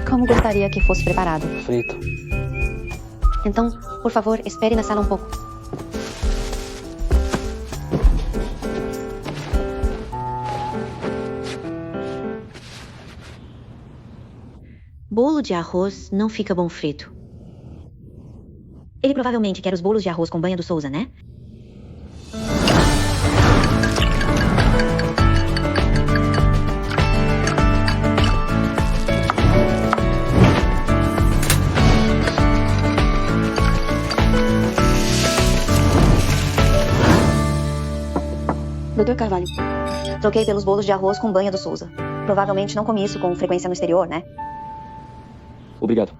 Speaker 2: Como gostaria que fosse preparado?
Speaker 3: Frito.
Speaker 2: Então, por favor, espere na sala um pouco. Bolo de arroz não fica bom frito. Ele provavelmente quer os bolos de arroz com banha do Souza, né? Dr. Carvalho,
Speaker 6: Troquei pelos bolos de arroz com banha do Souza. Provavelmente não comi isso com frequência no exterior, né?
Speaker 1: Obrigado.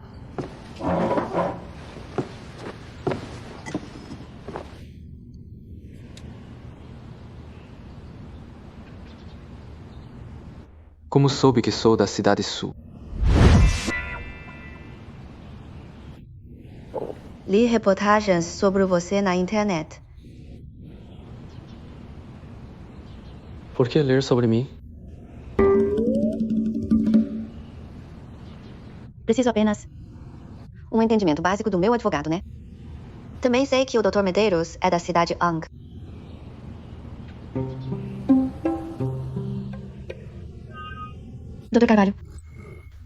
Speaker 10: Como soube que sou da Cidade Sul?
Speaker 2: Li reportagens sobre você na internet.
Speaker 10: Por que ler sobre mim?
Speaker 2: Preciso apenas um entendimento básico do meu advogado, né? Também sei que o Dr. Medeiros é da cidade Ang. Dr. Carvalho,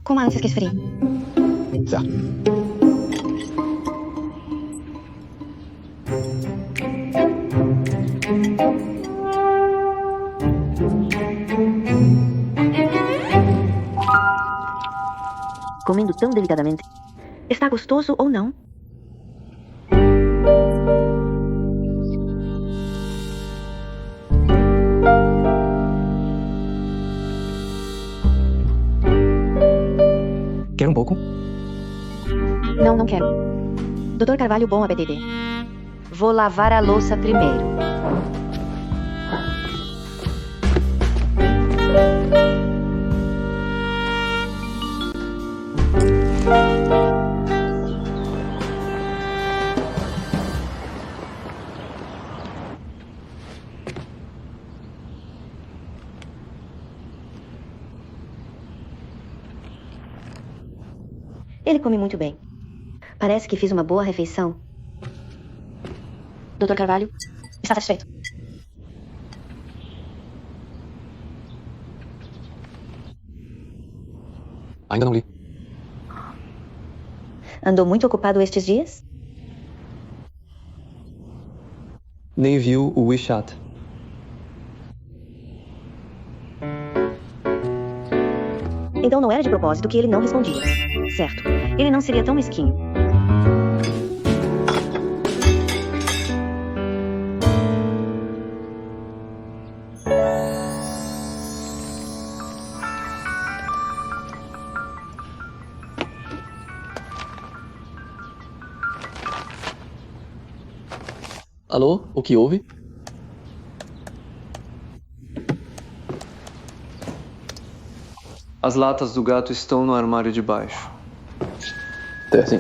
Speaker 2: como antes que esfrie?
Speaker 3: Certo.
Speaker 2: Comendo tão delicadamente. Está gostoso ou não?
Speaker 3: Quer um pouco?
Speaker 2: Não, não quero. Dr. Carvalho, bom apetite. Vou lavar a louça primeiro. Ele come muito bem. Parece que fiz uma boa refeição. Dr. Carvalho, está satisfeito?
Speaker 3: Ainda não li.
Speaker 2: Andou muito ocupado estes dias?
Speaker 10: Nem viu o WeChat.
Speaker 2: Então não era de propósito que ele não respondia. Certo. Ele não seria tão mesquinho.
Speaker 10: Alô? O que houve? As latas do gato estão no armário de baixo.
Speaker 3: Sim.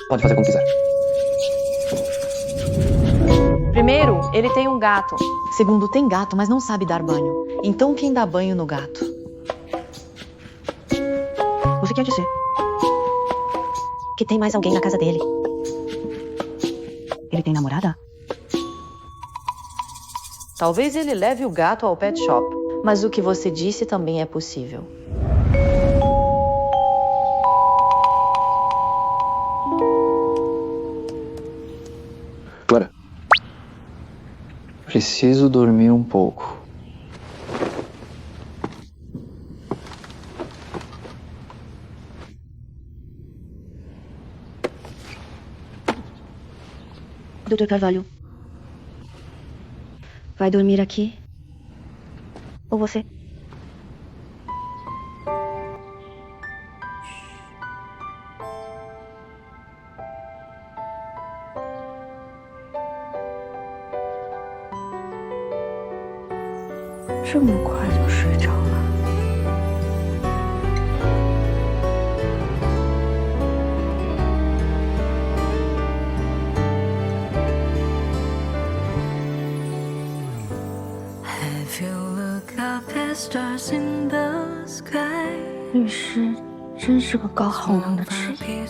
Speaker 3: Pode fazer como quiser.
Speaker 12: Primeiro, ele tem um gato. Segundo, tem gato, mas não sabe dar banho. Então quem dá banho no gato?
Speaker 2: Você quer dizer que tem mais alguém na casa dele? Ele tem namorada?
Speaker 12: Talvez ele leve o gato ao pet shop, mas o que você disse também é possível.
Speaker 3: Clara.
Speaker 10: Preciso dormir um pouco.
Speaker 2: Dr. Carvalho, vai dormir aqui? Ou você?
Speaker 17: 这么快就睡着了。律师真是个高耗能的职业。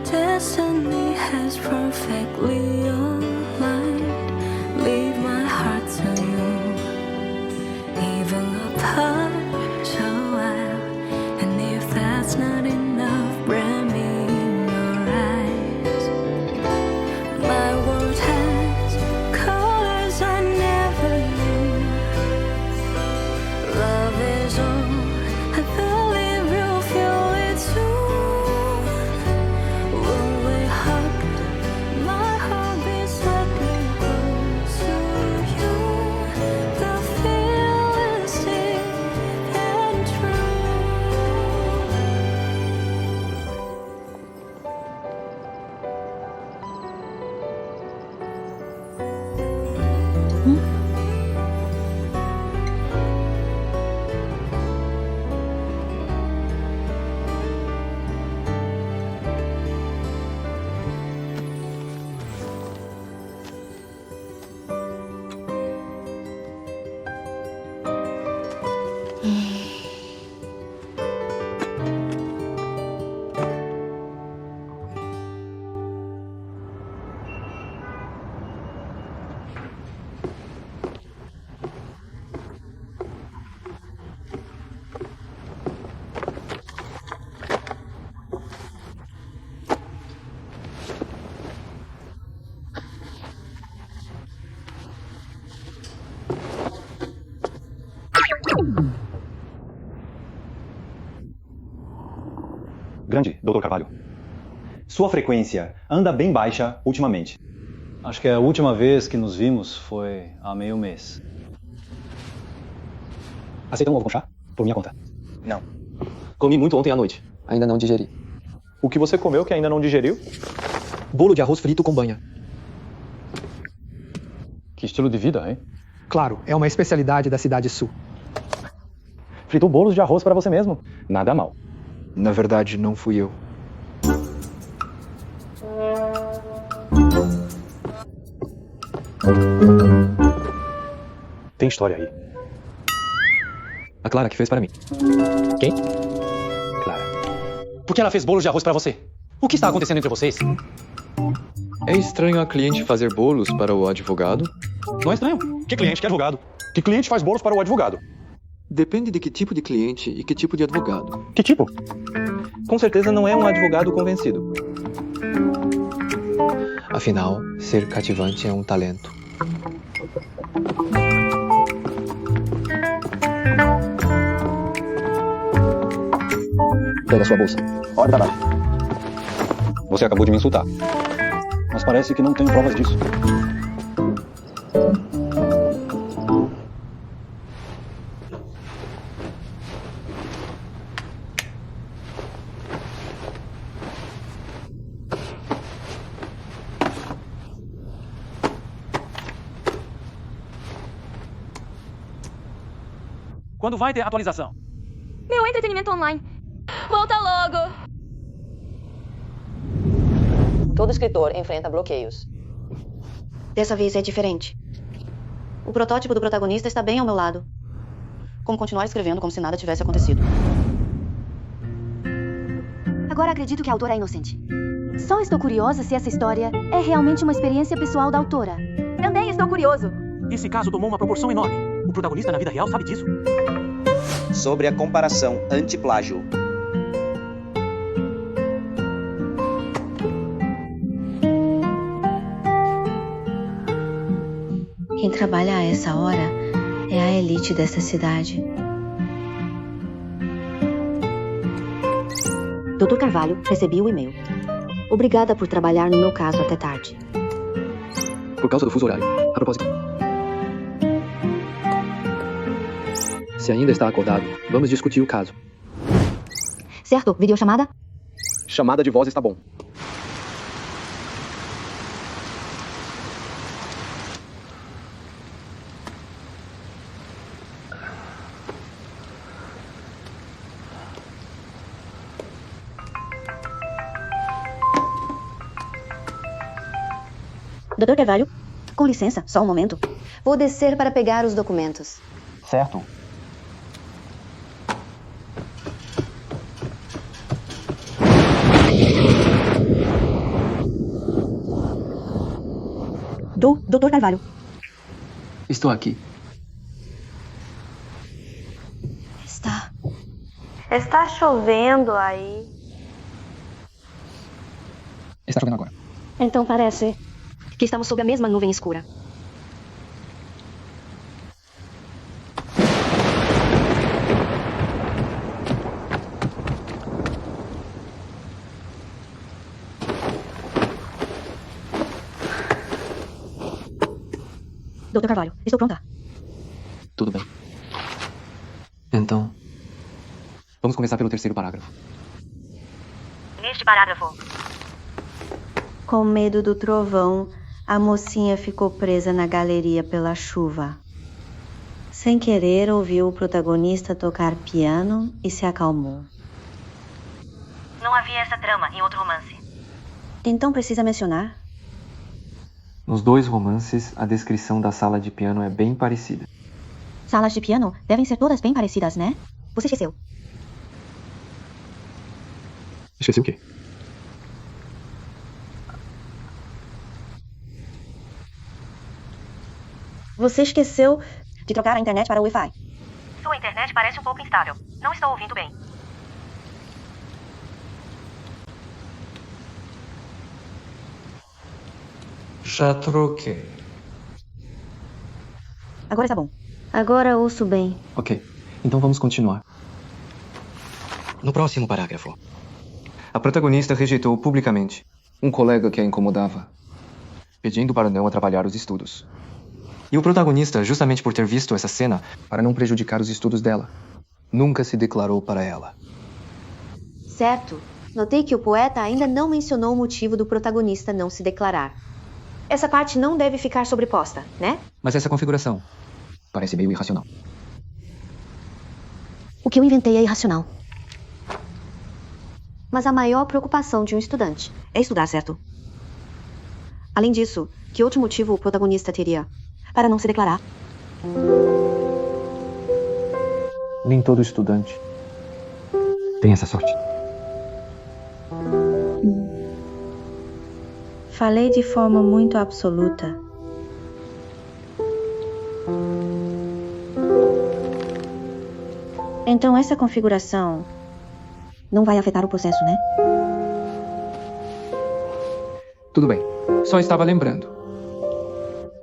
Speaker 22: Destiny has perfectly aligned. Leave my heart to you. Even apart so wild,
Speaker 21: Grande, Dr. Carvalho. Sua frequência anda bem baixa ultimamente.
Speaker 15: Acho que a última vez que nos vimos foi há meio mês.
Speaker 21: Aceita um ovo com chá? Por minha conta.
Speaker 3: Não. Comi muito ontem à noite. Ainda não digeri.
Speaker 1: O que você comeu que ainda não digeriu?
Speaker 3: Bolo de arroz frito com banha.
Speaker 21: Que estilo de vida, hein?
Speaker 4: Claro, é uma especialidade da Cidade Sul.
Speaker 21: Fritou bolos de arroz para você mesmo. Nada mal.
Speaker 4: Na verdade, não fui eu.
Speaker 21: Tem história aí.
Speaker 3: A Clara que fez para mim.
Speaker 21: Quem? Clara. Por que ela fez bolos de arroz para você? O que está acontecendo entre vocês?
Speaker 10: É estranho a cliente fazer bolos para o advogado?
Speaker 21: Não é estranho. Que cliente, que advogado? Que cliente faz bolos para o advogado?
Speaker 10: Depende de que tipo de cliente e que tipo de advogado.
Speaker 21: Que tipo?
Speaker 5: Com certeza não é um advogado convencido.
Speaker 10: Afinal, ser cativante é um talento.
Speaker 21: Pega sua bolsa. Hora de trabalho. Você acabou de me insultar. Mas parece que não tem provas disso.
Speaker 18: Quando vai ter atualização?
Speaker 23: Meu entretenimento online. Volta logo!
Speaker 2: Todo escritor enfrenta bloqueios. Dessa vez é diferente. O protótipo do protagonista está bem ao meu lado. Como continuar escrevendo como se nada tivesse acontecido.
Speaker 6: Agora acredito que a autora é inocente. Só estou curiosa se essa história é realmente uma experiência pessoal da autora. Também estou curioso.
Speaker 18: Esse caso tomou uma proporção enorme. O protagonista na vida real sabe disso.
Speaker 24: Sobre a comparação anti-plágio.
Speaker 2: Quem trabalha a essa hora é a elite dessa cidade. Dr. Carvalho, recebi o e-mail. Obrigada por trabalhar no meu caso até tarde.
Speaker 10: Por causa do fuso horário. A propósito. Se ainda está acordado, vamos discutir o caso.
Speaker 2: Certo, videochamada?
Speaker 15: Chamada de voz está bom.
Speaker 2: Dr. Carvalho, com licença, só um momento.
Speaker 6: Vou descer para pegar os documentos.
Speaker 21: Certo.
Speaker 2: Dr. Carvalho.
Speaker 10: Estou aqui.
Speaker 13: Está chovendo aí.
Speaker 3: Está chovendo agora.
Speaker 2: Então parece que estamos sob a mesma nuvem escura. Dr. Carvalho, estou pronta.
Speaker 10: Tudo bem. Então, vamos começar pelo terceiro parágrafo.
Speaker 13: Neste parágrafo.
Speaker 2: Com medo do trovão, A mocinha ficou presa na galeria pela chuva. Sem querer, ouviu o protagonista tocar piano e se acalmou.
Speaker 23: Não havia essa trama em outro romance.
Speaker 2: Então precisa mencionar?
Speaker 10: Nos dois romances, a descrição da sala de piano é bem parecida.
Speaker 2: Salas de piano devem ser todas bem parecidas, né? Você esqueceu.
Speaker 3: Esqueci o quê?
Speaker 2: Você esqueceu de trocar a internet para o Wi-Fi.
Speaker 23: Sua internet parece um pouco instável. Não estou ouvindo bem.
Speaker 10: Já troquei.
Speaker 2: Agora está bom. Agora ouço bem.
Speaker 10: Ok, então vamos continuar.
Speaker 3: No próximo parágrafo.
Speaker 10: A protagonista rejeitou publicamente um colega que a incomodava, pedindo para não atrapalhar os estudos. E o protagonista, justamente por ter visto essa cena, para não prejudicar os estudos dela, nunca se declarou para ela.
Speaker 2: Certo. Notei que o poeta ainda não mencionou o motivo do protagonista não se declarar. Essa parte não deve ficar sobreposta, né?
Speaker 3: Mas essa configuração parece meio irracional.
Speaker 2: O que eu inventei é irracional. Mas a maior preocupação de um estudante é estudar, certo? Além disso, que outro motivo o protagonista teria para não se declarar?
Speaker 10: Nem todo estudante
Speaker 3: tem essa sorte.
Speaker 2: Falei de forma muito absoluta. Então essa configuração não vai afetar o processo, né?
Speaker 10: Tudo bem, só estava lembrando.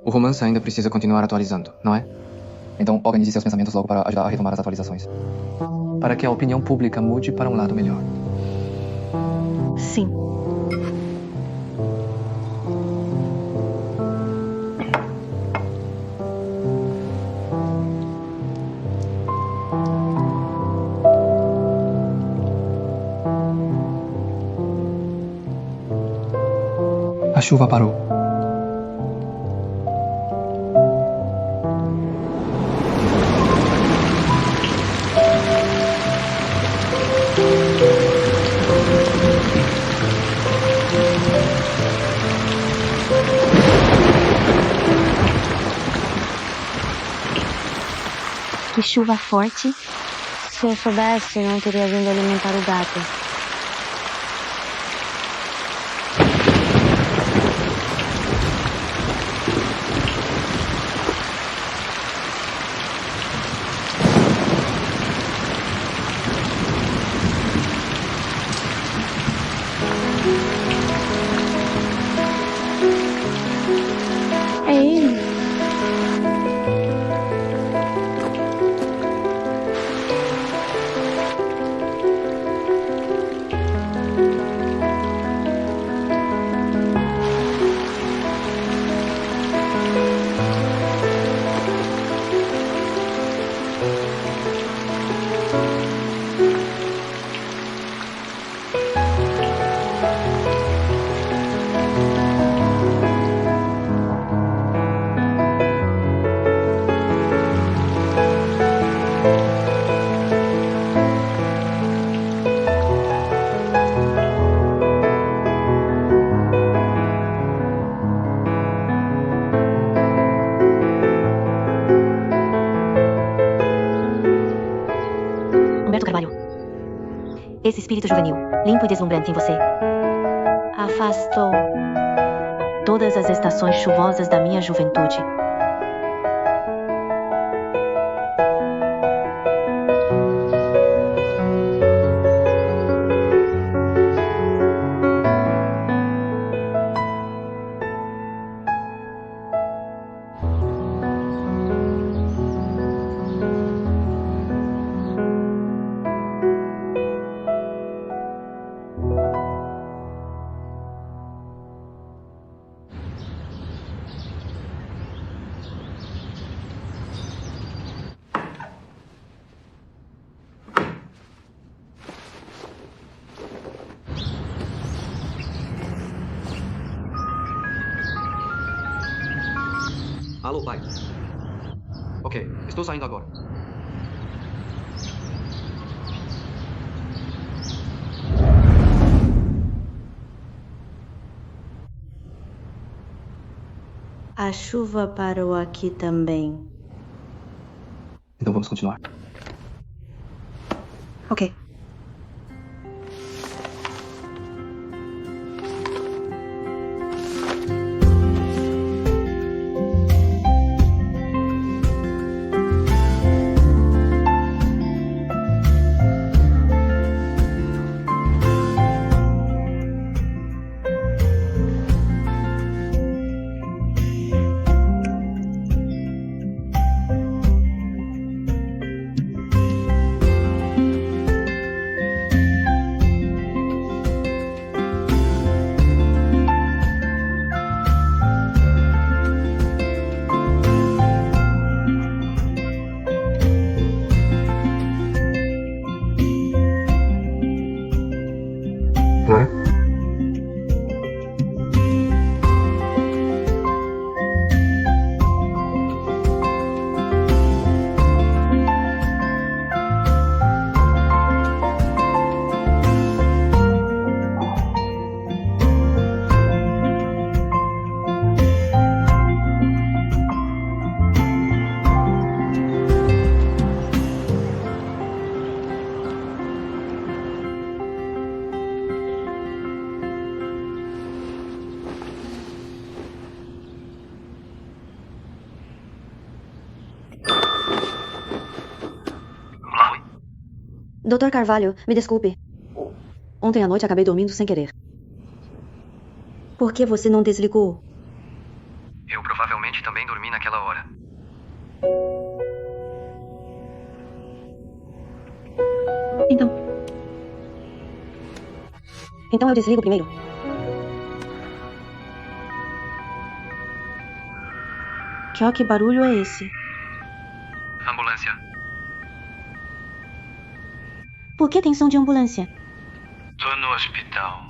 Speaker 10: O romance ainda precisa continuar atualizando, não é?
Speaker 3: Então, organize seus pensamentos logo para ajudar a retomar as atualizações.
Speaker 10: Para que a opinião pública mude para um lado melhor.
Speaker 2: Sim.
Speaker 10: A chuva parou.
Speaker 2: Que chuva forte. Se eu soubesse, não teria vindo alimentar o gato. É ele. Humberto Carvalho. Esse espírito juvenil, limpo e deslumbrante em você, afastou todas as estações chuvosas da minha juventude.
Speaker 10: Alô, pai. Ok, estou saindo agora.
Speaker 2: A chuva parou aqui também.
Speaker 10: Então vamos continuar.
Speaker 6: Ok. Dr. Carvalho, me desculpe. Ontem à noite acabei dormindo sem querer. Por que você não desligou?
Speaker 10: Eu provavelmente também dormi naquela hora.
Speaker 6: Então eu desligo primeiro.
Speaker 2: Que barulho é esse?
Speaker 10: Ambulância.
Speaker 2: Por que tem som de ambulância?
Speaker 10: Tô no hospital.